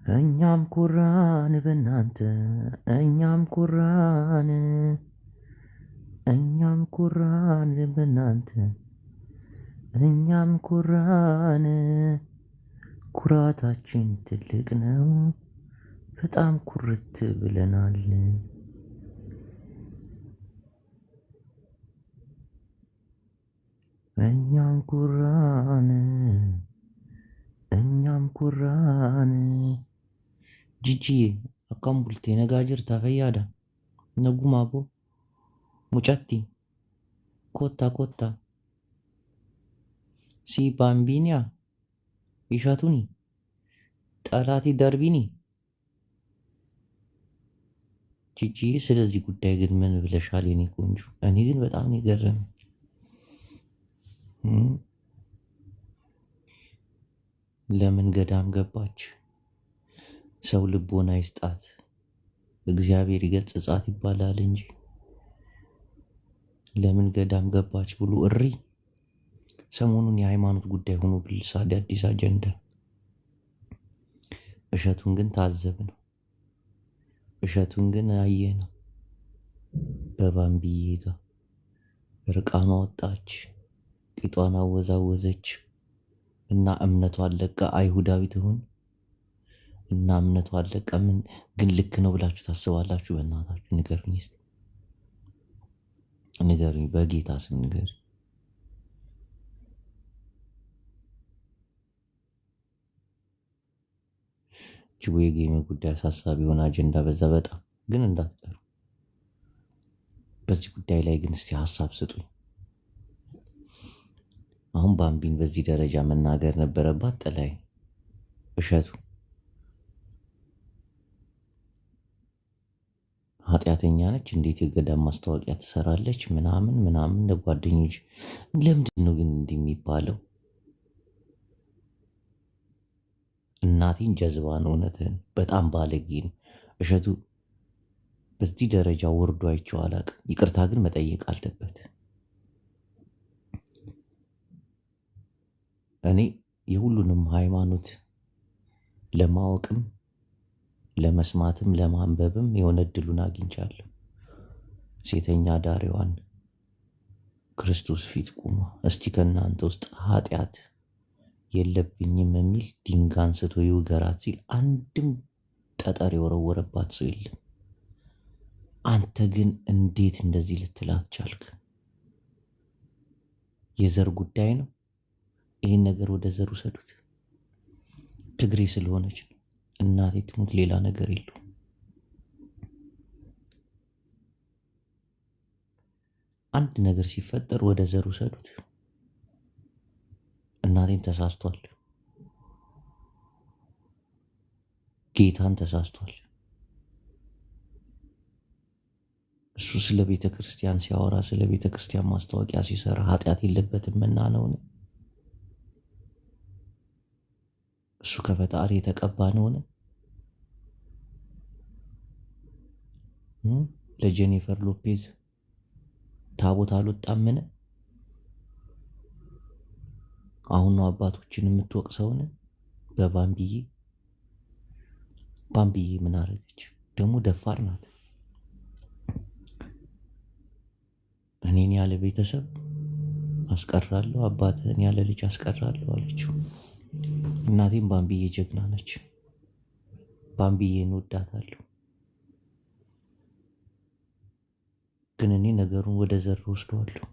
እኛም ኩራን በናንተ እኛም ኩራን እኛም ኩራን በናንተ እኛም ኩራን ኩራታችን ትልቅ ነው በጣም ኩርት ብለናል። እኛም ኩራን እኛም ኩራን ጂጂ akkam bultee nagaa jirtaa fayyaadha nagumaa boo mucatti kottaa si baambiiniyaa ishatuuni xalaatii darbiini ጂጂ ስለዚህ ጉዳይ ግን ምን ብለሻል የኔ ቆንጆ? እኔ ግን በጣም ነው የገረመኝ። ለምን ገዳም ገባች? ሰው ልቦና ይስጣት እግዚአብሔር ይገስጻት ይባላል እንጂ ለምን ገዳም ገባች ብሎ እሪ። ሰሞኑን የሃይማኖት ጉዳይ ሆኖ ብልሳድ አዲስ አጀንዳ። እሸቱን ግን ታዘብ ነው፣ እሸቱን ግን አየ ነው። በባምቢዬ ጋር ርቃኗ ወጣች፣ ቂጧን አወዛወዘች እና እምነቷን ለቃ አይሁዳዊ ትሆን እና እምነቷን ለቃ። ምን ግን ልክ ነው ብላችሁ ታስባላችሁ? በእናታችሁ ንገሩኝ እስቲ ንገሩኝ፣ በጌታ ስም ንገሩኝ። ጅቦ የጌም ጉዳይ አሳሳቢ የሆነ አጀንዳ በዛ በጣም ግን እንዳትቀሩ። በዚህ ጉዳይ ላይ ግን እስቲ ሀሳብ ስጡኝ። አሁን ባምቢን በዚህ ደረጃ መናገር ነበረባት ጥላይ እሸቱ ኃጢአተኛ ነች፣ እንዴት የገዳም ማስታወቂያ ትሰራለች? ምናምን ለጓደኞች ለምንድን ነው ግን እንዲህ የሚባለው? እናቴን ጀዝባ ነው። እውነትህን በጣም ባለጌ ነው እሸቱ። በዚህ ደረጃ ወርዶ አይቼው አላቅም። ይቅርታ ግን መጠየቅ አለበት። እኔ የሁሉንም ሃይማኖት ለማወቅም ለመስማትም ለማንበብም የሆነ እድሉን አግኝቻለሁ። ሴተኛ ዳሪዋን ክርስቶስ ፊት ቆማ እስቲ ከእናንተ ውስጥ ኃጢአት የለብኝም የሚል ድንጋይ አንስቶ ይውገራት ሲል አንድም ጠጠር የወረወረባት ሰው የለም። አንተ ግን እንዴት እንደዚህ ልትላት ቻልክ? የዘር ጉዳይ ነው። ይህን ነገር ወደ ዘር ውሰዱት። ትግሬ ስለሆነች ነው። እናቴ ትሙት ሌላ ነገር የለው። አንድ ነገር ሲፈጠር ወደ ዘር ውሰዱት። እናቴን ተሳስቷል፣ ጌታን ተሳስቷል። እሱ ስለ ቤተ ክርስቲያን ሲያወራ ስለ ቤተ ክርስቲያን ማስታወቂያ ሲሰራ ኃጢአት የለበትም እና ነውን? እሱ ከፈጣሪ የተቀባ ነውን? ለጄኒፈር ሎፔዝ ታቦት አልወጣምን? አሁን ነው አባቶችን የምትወቅሰውን? በባምቢዬ ባምቢዬ ምን አረገች ደግሞ? ደፋር ናት። እኔን ያለ ቤተሰብ አስቀራለሁ፣ አባትህን ያለ ልጅ አስቀራለሁ አለችው። እናቴም ባምቢዬ ጀግና ነች። ባምቢዬን እወዳታለሁ። ግን እኔ ነገሩን ወደ ዘር ወስደዋለሁ።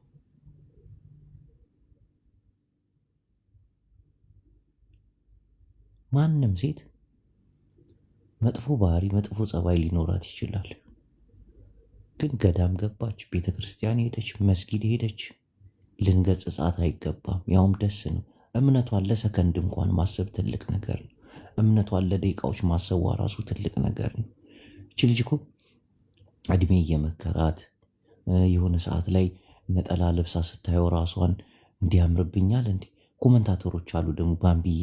ማንም ሴት መጥፎ ባህሪ መጥፎ ጸባይ ሊኖራት ይችላል። ግን ገዳም ገባች፣ ቤተ ክርስቲያን ሄደች፣ መስጊድ ሄደች፣ ልንገስጻት አይገባም። ያውም ደስ ነው። እምነቷን ለሰከንድ እንኳን ማሰብ ትልቅ ነገር ነው። እምነቷን ለደቂቃዎች ማሰቧ ራሱ ትልቅ ነገር ነው። እቺ ልጅ እኮ እድሜ እየመከራት የሆነ ሰዓት ላይ ነጠላ ለብሳ ስታየው ራሷን እንዲያምርብኛል እንዴ። ኮመንታተሮች አሉ ደግሞ ባምቢዬ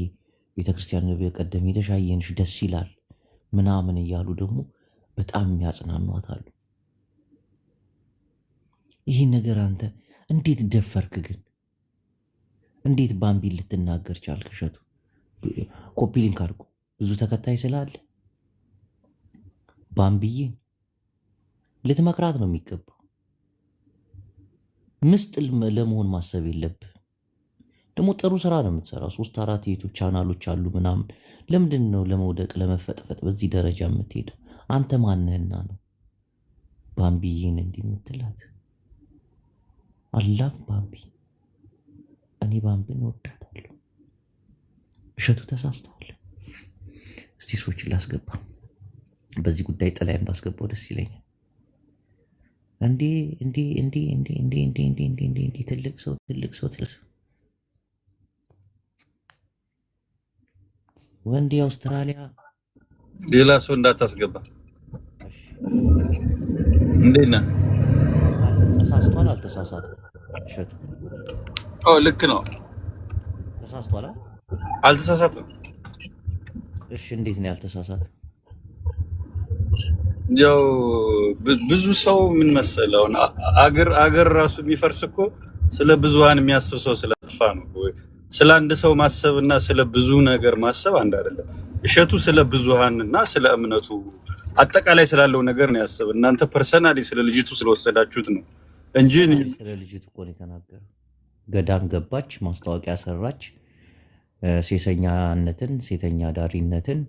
ቤተክርስቲያን በቀደም ሄደሽ አየንሽ ደስ ይላል ምናምን እያሉ ደግሞ በጣም የሚያጽናኗት አሉ። ይህን ነገር አንተ እንዴት ደፈርክ ግን? እንዴት ባምቢን ልትናገር ቻልክ? እሸቱ ኮፒ ሊንክ አድርጉ። ብዙ ተከታይ ስላለ ባምቢዬ ልትመክራት ነው የሚገባው። ምስጥ ለመሆን ማሰብ የለብህ። ደግሞ ጥሩ ስራ ነው የምትሰራው። 3-4 የዩቱብ ቻናሎች አሉ ምናምን። ለምንድን ነው ለመውደቅ ለመፈጥፈጥ በዚህ ደረጃ የምትሄደው? አንተ ማነህና ነው ባምቢዬን እንዲህ የምትላት? አላፍ ባምቢ። እኔ ባምቢን እወዳታለሁ። እሸቱ ተሳስተዋል። እስቲ ሰዎችን ላስገባ። በዚህ ጉዳይ ጥላይም ባስገባው ደስ ይለኛል። እንዴ ትልቅ ሰው ወንድ የአውስትራሊያ ሌላ ሰው እንዳታስገባ። እንዴት ነህ? ተሳስቷል። አልተሳሳተም? እሸቱ ልክ ነው። ተሳስቷል። አልተሳሳተም? እሺ፣ እንዴት ነው ያልተሳሳተ? ያው ብዙ ሰው ምን መሰለው አገር ራሱ የሚፈርስ እኮ ስለ ብዙሃን የሚያስብ ሰው ስለጠፋ ነው። ስለ አንድ ሰው ማሰብና ስለ ብዙ ነገር ማሰብ አንድ አይደለም። እሸቱ ስለ ብዙሃንና ስለ እምነቱ አጠቃላይ ስላለው ነገር ነው ያሰብ። እናንተ ፐርሰናሊ ስለ ልጅቱ ስለወሰዳችሁት ነው እንጂ ስለ ልጅቱ እኮ ነው የተናገረው። ገዳም ገባች፣ ማስታወቂያ ሰራች፣ ሴሰኛነትን ሴተኛ ዳሪነትን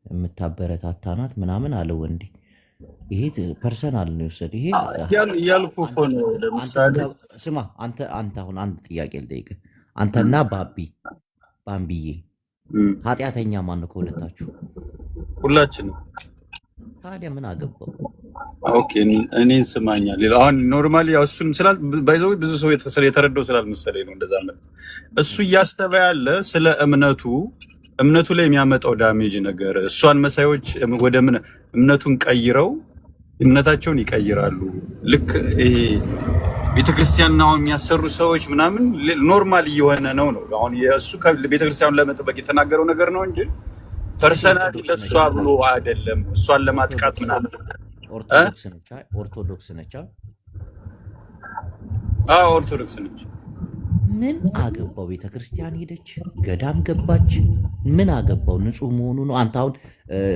የምታበረታታ ናት ምናምን አለ ወንዴ። ይሄ ፐርሰናል ነው የወሰደ። ይሄ ያልኩ እኮ ነው። ለምሳሌ ስማ፣ አንተ አሁን አንድ ጥያቄ ልጠይቅህ። አንተና ባምቢዬ ኃጢአተኛ ማን ነው ከሁለታችሁ? ሁላችንም። ታዲያ ምን አገባው? ኦኬ፣ እኔን ስማኛ። ሌላ አሁን ኖርማሊ ያው እሱን ስላል ባይዘው ብዙ ሰው የተረዳው ስላልመሰለኝ ነው እንደዛ ማለት። እሱ እያሰበ ያለ ስለ እምነቱ ላይ የሚያመጣው ዳሜጅ ነገር፣ እሷን መሳዮች ወደ እምነቱን ቀይረው እምነታቸውን ይቀይራሉ። ልክ ይሄ ቤተክርስቲያን ነው የሚያሰሩ ሰዎች ምናምን ኖርማል እየሆነ ነው። አሁን የእሱ ቤተክርስቲያኑን ለመጠበቅ የተናገረው ነገር ነው እንጂ ፐርሰናሊ ለእሷ ብሎ አይደለም። እሷን ለማጥቃት ምናምን። ኦርቶዶክስ ነች። ኦርቶዶክስ ነች። ምን አገባው? ቤተክርስቲያን ሄደች፣ ገዳም ገባች፣ ምን አገባው? ንጹህ መሆኑ ነው። አንተ አሁን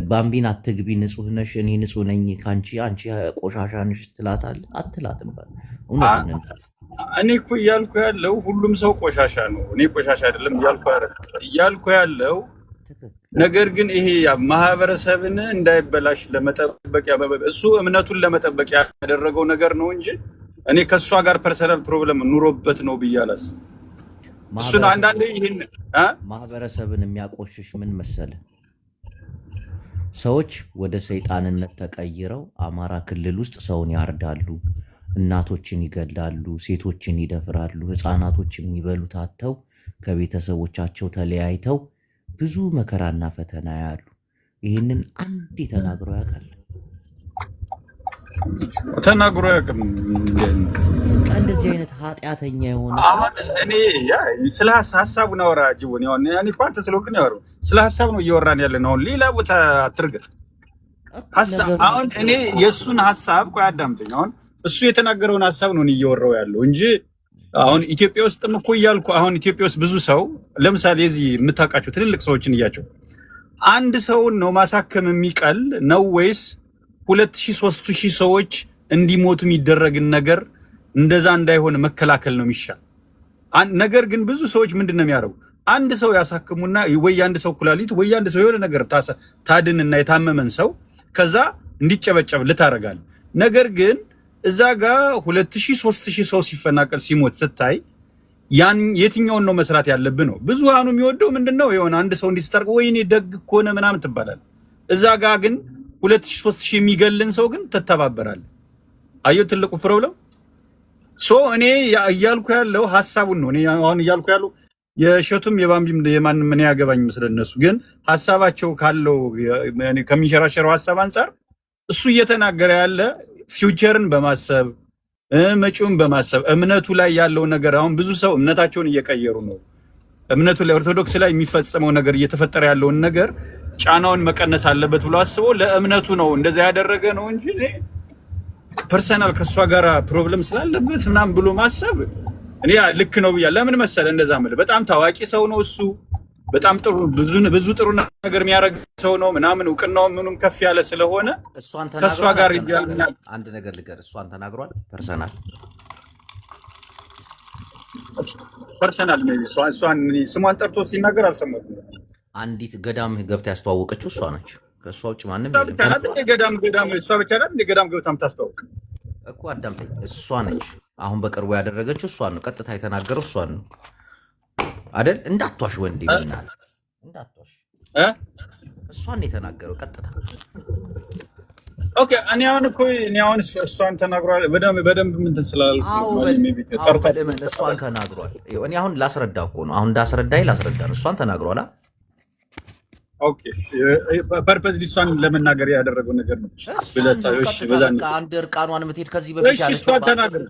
ባምቢን አትግቢ፣ ንጹህ ነሽ፣ እኔ ንጹህ ነኝ ከአንቺ፣ አንቺ ቆሻሻ ነሽ ትላታለህ? አትላትም። እኔ እኮ እያልኩ ያለው ሁሉም ሰው ቆሻሻ ነው። እኔ ቆሻሻ አይደለም እያልኩ ያለው ነገር ግን ይሄ ማህበረሰብን እንዳይበላሽ ለመጠበቅ እሱ እምነቱን ለመጠበቅ ያደረገው ነገር ነው እንጂ እኔ ከሷ ጋር ፐርሰናል ፕሮብለም ኑሮበት ነው ብዬ አላስብም። እሱን አንዳንዴ ይሄን ማህበረሰብን የሚያቆሽሽ ምን መሰለ፣ ሰዎች ወደ ሰይጣንነት ተቀይረው አማራ ክልል ውስጥ ሰውን ያርዳሉ፣ እናቶችን ይገላሉ፣ ሴቶችን ይደፍራሉ፣ ህፃናቶች የሚበሉት አጥተው ከቤተሰቦቻቸው ተለያይተው ብዙ መከራና ፈተና ያሉ። ይህንን አንዴ ተናግሮ ያውቃል? ተናግሮ ያውቅም? እንደዚህ አይነት ኃጢአተኛ የሆነ እኔ ስለ ሀሳቡን አወራ ጅቡን እኔ እኮ አንተ ስለሆንክ ያወራው ስለ ሀሳብ ነው እየወራን ያለን። አሁን ሌላ ቦታ አትርገጥ። አሁን እኔ የእሱን ሀሳብ ቆይ አዳምጠኝ። አሁን እሱ የተናገረውን ሀሳብ ነው እየወራው ያለው እንጂ አሁን ኢትዮጵያ ውስጥም እኮ እያልኩ አሁን ኢትዮጵያ ውስጥ ብዙ ሰው ለምሳሌ እዚህ የምታውቃቸው ትልልቅ ሰዎችን እያቸው አንድ ሰውን ነው ማሳከም የሚቀል ነው ወይስ 2000-3000 ሰዎች እንዲሞቱ የሚደረግን ነገር እንደዛ እንዳይሆን መከላከል ነው የሚሻል? ነገር ግን ብዙ ሰዎች ምንድን ነው የሚያደርጉ? አንድ ሰው ያሳክሙና ወይ አንድ ሰው ኩላሊት ወይ አንድ ሰው የሆነ ነገር ታድንና የታመመን ሰው ከዛ እንዲጨበጨብ ልታረጋል። ነገር ግን እዛ ጋር 2000-3000 ሰው ሲፈናቀል ሲሞት ስታይ ያን የትኛውን ነው መስራት ያለብህ ነው? ብዙሃኑ የሚወደው ምንድነው? የሆነ አንድ ሰው እንዲስተርቅ ወይኔ ደግ ከሆነ ምናምን ትባላል። እዛ ጋር ግን 2000-3000 የሚገልን ሰው ግን ትተባበራለህ። አየው ትልቁ ፕሮብለም። እኔ እያልኩ ያለው ሐሳቡን ነው። እኔ አሁን እያልኩ ያለው የእሸቱም የባምቢም የማንም ምን ያገባኝ መስለነሱ ግን ሐሳባቸው ካለው ከሚንሸራሸረው ሐሳብ አንፃር እሱ እየተናገረ ያለ ፊውቸርን በማሰብ መጪውን በማሰብ እምነቱ ላይ ያለው ነገር አሁን ብዙ ሰው እምነታቸውን እየቀየሩ ነው። እምነቱ ላይ ኦርቶዶክስ ላይ የሚፈጸመው ነገር እየተፈጠረ ያለውን ነገር ጫናውን መቀነስ አለበት ብሎ አስበው ለእምነቱ ነው እንደዛ ያደረገ ነው እንጂ ፐርሰናል ከሷ ጋር ፕሮብለም ስላለበት ምናምን ብሎ ማሰብ እኔ ልክ ነው ብያ። ለምን መሰለ እንደዛ ማለት በጣም ታዋቂ ሰው ነው እሱ። በጣም ጥሩ ብዙ ጥሩ ነገር የሚያደርግ ሰው ነው ምናምን እውቅናው ምኑም ከፍ ያለ ስለሆነ ከሷ ጋር ይያልና አንድ ነገር ልገር እሷን ተናግሯል። ፐርሰናል ሜቢ እሷን ስሟን ጠርቶ ሲናገር አልሰማሁትም። አንዲት ገዳም ገብታ ያስተዋወቀችው እሷ ነች። ከእሷ ውጭ ማንም የለም። ገዳም እሷ ብቻ ናት እንደ ገዳም ገብታ የምታስተዋውቅ እኮ አዳምጠኝ። እሷ ነች አሁን በቅርቡ ያደረገችው እሷን ነው። ቀጥታ የተናገረው እሷን ነው አይደል? እንዳትዋሽ ወንዴ ምናል እንዳትዋሽ እሷን የተናገረው ቀጥታ። ኦኬ እኔ አሁን እሷን ተናግሯል። በደንብ ምንትን ስላልኩ እሷን ተናግሯል። እኔ አሁን ላስረዳ እኮ ነው። አሁን እንዳስረዳኝ ላስረዳ ነው። እሷን ተናግሯል። ኦኬ ፐርፐዝ እሷን ለመናገር ያደረገው ነገር ነው። አንድ እርቃኗን የምትሄድ ከዚህ በፊት ያለችው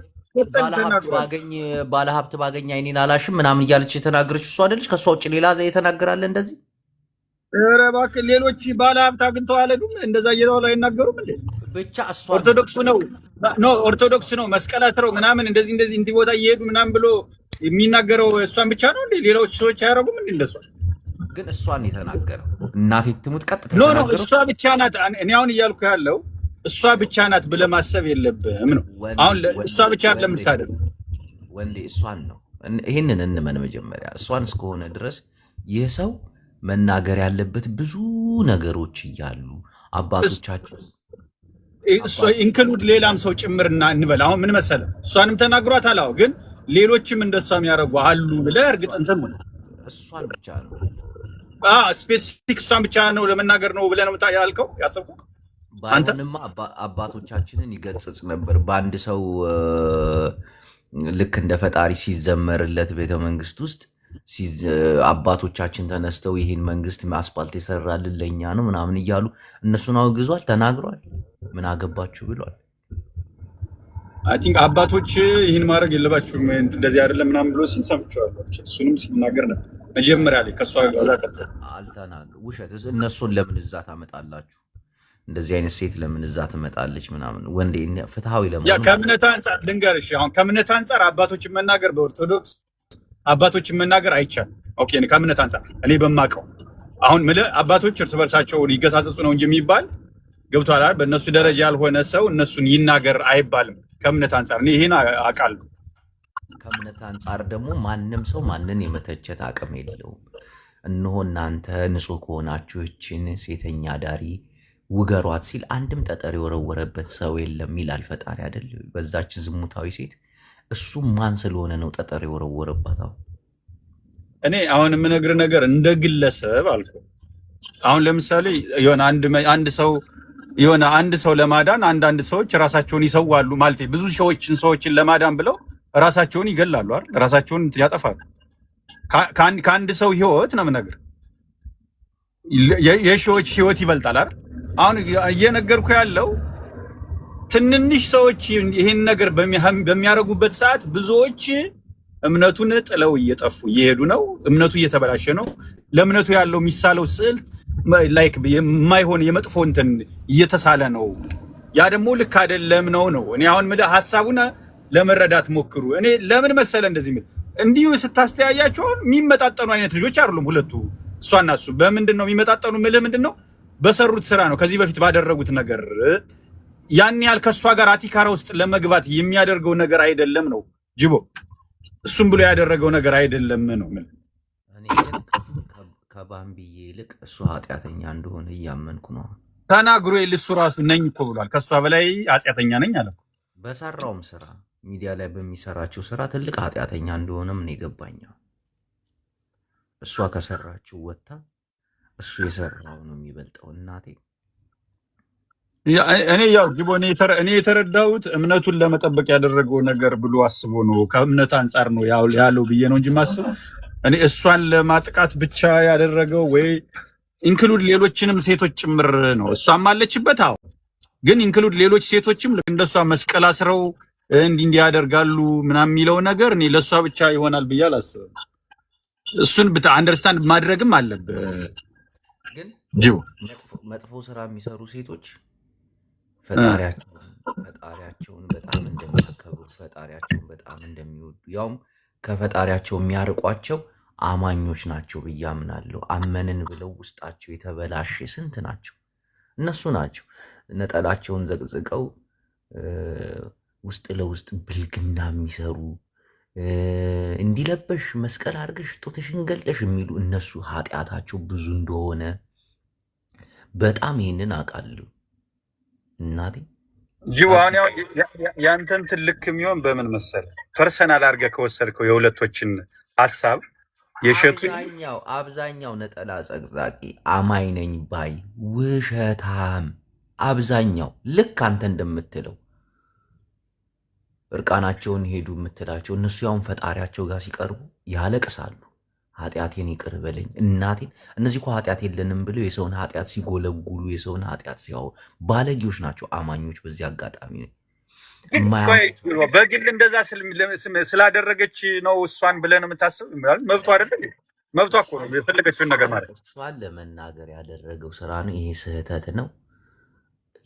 ባለሀብት ባገኝ አይኔን አላሽም ምናምን እያለች የተናገረች እሷ አይደለች? ከእሷ ውጭ ሌላ የተናገራለ እንደዚህ? ኧረ እባክህ ሌሎች ባለሀብት አግኝተው አለዱም እንደዛ እየተባሉ አይናገሩም እንዴ? ብቻ እሷ ኦርቶዶክስ ነው መስቀላትረው ምናምን እንደዚህ እንዲህ ቦታ እየሄዱ ምናምን ብሎ የሚናገረው እሷን ብቻ ነው እንዴ? ሌሎች ሰዎች አያረጉም እንዴ እንደሷ? ግን እሷን የተናገረው እናቴ ትሙት ቀጥታ ኖ እሷ ብቻ ናት። እኔ አሁን እያልኩ ያለው እሷ ብቻ ናት ብለህ ማሰብ የለብህም ነው። አሁን እሷ ብቻ አይደለም የምታደርገው ወንዴ፣ እሷን ነው። ይህንን እንመን መጀመሪያ። እሷን እስከሆነ ድረስ ይህ ሰው መናገር ያለበት ብዙ ነገሮች እያሉ አባቶቻችን ኢንክሉድ ሌላም ሰው ጭምርና እንበል። አሁን ምን መሰለህ እሷንም ተናግሯታል። አዎ ግን ሌሎችም እንደሷ የሚያደርጉ አሉ ብለህ እርግጥ እንትን ነው እሷን ብቻ ነው ስፔሲፊክ እሷን ብቻ ነው ለመናገር ነው ብለህ ነው ያልከው ያሰብኩት። ባይሆንማ አባቶቻችንን ይገጽጽ ነበር። በአንድ ሰው ልክ እንደ ፈጣሪ ሲዘመርለት ቤተመንግስት ውስጥ አባቶቻችን ተነስተው ይህን መንግስት አስፓልት የሰራልን ለእኛ ነው ምናምን እያሉ እነሱን አውግዟል፣ ተናግሯል። ምን አገባችሁ ብሏል። አይ ቲንክ አባቶች ይህን ማድረግ የለባችሁም እንደዚህ አይደለም ምናምን ብሎ ሲል ሰምቼዋለሁ። እሱንም ሲናገር ነበር መጀመሪያ ላይ ከእሷ ጋር አልተናገር ውሸት። እነሱን ለምን እዛ ታመጣላችሁ? እንደዚህ አይነት ሴት ለምን እዛ ትመጣለች ምናምን? ወንዴ ፍትሃዊ ለምን ከእምነት አንጻር ልንገርሽ፣ አሁን ከእምነት አንጻር አባቶችን መናገር በኦርቶዶክስ አባቶችን መናገር አይቻልም። ኦኬ ከእምነት አንጻር እኔ በማውቀው አሁን አባቶች እርስ በርሳቸው ይገሳጸሱ ነው እንጂ የሚባል ገብቷል አይደል? በእነሱ ደረጃ ያልሆነ ሰው እነሱን ይናገር አይባልም። ከእምነት አንጻር እኔ ይሄን አውቃለሁ። ከእምነት አንጻር ደግሞ ማንም ሰው ማንን የመተቸት አቅም የለውም። እነሆ እናንተ ንጹህ ከሆናችሁ ይህችን ሴተኛ ዳሪ ውገሯት ሲል አንድም ጠጠር የወረወረበት ሰው የለም ይላል ፈጣሪ አይደል? በዛች ዝሙታዊ ሴት እሱ ማን ስለሆነ ነው ጠጠር የወረወረባት? እኔ አሁን የምነግርህ ነገር እንደ ግለሰብ አልኩ። አሁን ለምሳሌ የሆነ አንድ ሰው ለማዳን አንዳንድ ሰዎች ራሳቸውን ይሰዋሉ ማለት ብዙ ሰዎችን ለማዳን ብለው ራሳቸውን ይገላሉ አይደል? ራሳቸውን ያጠፋሉ። ከአንድ ሰው ህይወት ነው የምነግርህ። የሺዎች ህይወት ይበልጣል አይደል? አሁን እየነገርኩ ያለው ትንንሽ ሰዎች ይህን ነገር በሚያደርጉበት ሰዓት ብዙዎች እምነቱን ጥለው እየጠፉ እየሄዱ ነው። እምነቱ እየተበላሸ ነው። ለእምነቱ ያለው የሚሳለው ስዕል ላይክ የማይሆን የመጥፎ እንትን እየተሳለ ነው። ያ ደግሞ ልክ አይደለም ነው። እኔ አሁን ሀሳቡን ለመረዳት ሞክሩ። እኔ ለምን መሰለ እንደዚህ እንዲሁ ስታስተያያቸው የሚመጣጠኑ አይነት ልጆች አይደሉም ሁለቱ። እሷና እሱ በምንድን ነው የሚመጣጠኑ? ምንድን ነው በሰሩት ስራ ነው። ከዚህ በፊት ባደረጉት ነገር ያን ያህል ከእሷ ጋር አቲካራ ውስጥ ለመግባት የሚያደርገው ነገር አይደለም ነው ጅቦ። እሱም ብሎ ያደረገው ነገር አይደለም ነው። እኔ ከባምቢዬ ይልቅ እሱ ኃጢአተኛ እንደሆነ እያመንኩ ነው። ተናግሮ እሱ ራሱ ነኝ እኮ ብሏል። ከእሷ በላይ ኃጢአተኛ ነኝ አለ። በሰራውም ስራ ሚዲያ ላይ በሚሰራቸው ስራ ትልቅ ኃጢአተኛ እንደሆነም ነው የገባኛው። እሷ ከሰራችው ወጥታ እሱ የሰራው ነው የሚበልጠው። እናቴ እኔ ያው ጅቦ እኔ የተረዳሁት እምነቱን ለመጠበቅ ያደረገው ነገር ብሎ አስቦ ነው። ከእምነት አንጻር ነው ያለው ብዬ ነው እንጂ ማስብ እኔ እሷን ለማጥቃት ብቻ ያደረገው ወይ ኢንክሉድ ሌሎችንም ሴቶች ጭምር ነው። እሷም አለችበት። አዎ ግን ኢንክሉድ ሌሎች ሴቶችም እንደሷ መስቀል አስረው እንዲህ ያደርጋሉ ምናምን የሚለው ነገር እኔ ለሷ ብቻ ይሆናል ብዬ አላስብም። እሱን አንደርስታንድ ማድረግም አለብህ። ግን ጅቦ መጥፎ ስራ የሚሰሩ ሴቶች ፈጣሪያቸውን በጣም እንደሚያከብሩ፣ ፈጣሪያቸውን በጣም እንደሚወዱ፣ ያውም ከፈጣሪያቸው የሚያርቋቸው አማኞች ናቸው ብዬ አምናለሁ። አመንን ብለው ውስጣቸው የተበላሸ ስንት ናቸው? እነሱ ናቸው ነጠላቸውን ዘቅዝቀው ውስጥ ለውስጥ ብልግና የሚሰሩ እንዲለበሽ መስቀል አድርገሽ ጡትሽን ገልጠሽ የሚሉ እነሱ ኃጢአታቸው ብዙ እንደሆነ በጣም ይህንን አውቃለሁ እናቴ። ጅዋን ያንተን ትልቅ የሚሆን በምን መሰለ ፐርሰናል አድርገህ ከወሰድከው የሁለቶችን ሐሳብ የሸቱ አብዛኛው ነጠላ ጸቅዛቂ አማኝ ነኝ ባይ ውሸታም አብዛኛው ልክ አንተ እንደምትለው እርቃናቸውን ሄዱ የምትላቸው እነሱ ያውን ፈጣሪያቸው ጋር ሲቀርቡ ያለቅሳሉ። ኃጢአቴን ይቅር በለኝ እናቴን። እነዚህ እኮ ኃጢአት የለንም ብለው የሰውን ኃጢአት ሲጎለጉሉ የሰውን ኃጢአት ሲያው ባለጌዎች ናቸው አማኞች። በዚህ አጋጣሚ በግል እንደዛ ስላደረገች ነው እሷን ብለን የምታስብ መብቷ አይደለም። መብቷ እኮ ነው የፈለገችውን ነገር ማለት ነው። እሷን ለመናገር ያደረገው ስራ ነው። ይሄ ስህተት ነው።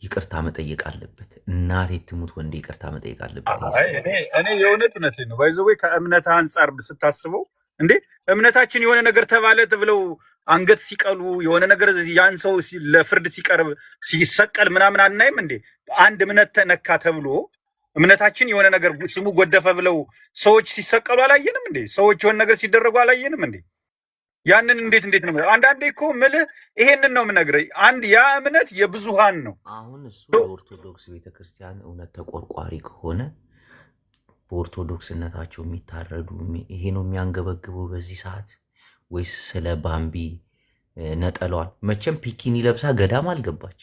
ይቅርታ መጠየቅ አለበት። እናቴ ትሙት ወንድ ይቅርታ መጠየቅ አለበት። እኔ የእውነት ነው ባይዘዌ ከእምነት አንጻር ስታስበው እንዴ እምነታችን የሆነ ነገር ተባለ ብለው አንገት ሲቀሉ የሆነ ነገር ያን ሰው ለፍርድ ሲቀርብ ሲሰቀል ምናምን አናይም እንዴ? አንድ እምነት ተነካ ተብሎ እምነታችን የሆነ ነገር ስሙ ጎደፈ ብለው ሰዎች ሲሰቀሉ አላየንም እንዴ? ሰዎች የሆነ ነገር ሲደረጉ አላየንም እንዴ? ያንን እንዴት ነው? አንዳንዴ እኮ ምልህ ይሄንን ነው የምነግርህ። አንድ ያ እምነት የብዙሃን ነው። አሁን እሱ የኦርቶዶክስ ቤተክርስቲያን እውነት ተቆርቋሪ ከሆነ በኦርቶዶክስነታቸው የሚታረዱ ይሄ ነው የሚያንገበግበው በዚህ ሰዓት ወይስ ስለ ባምቢ ነጠሏን? መቼም ፒኪኒ ለብሳ ገዳም አልገባች።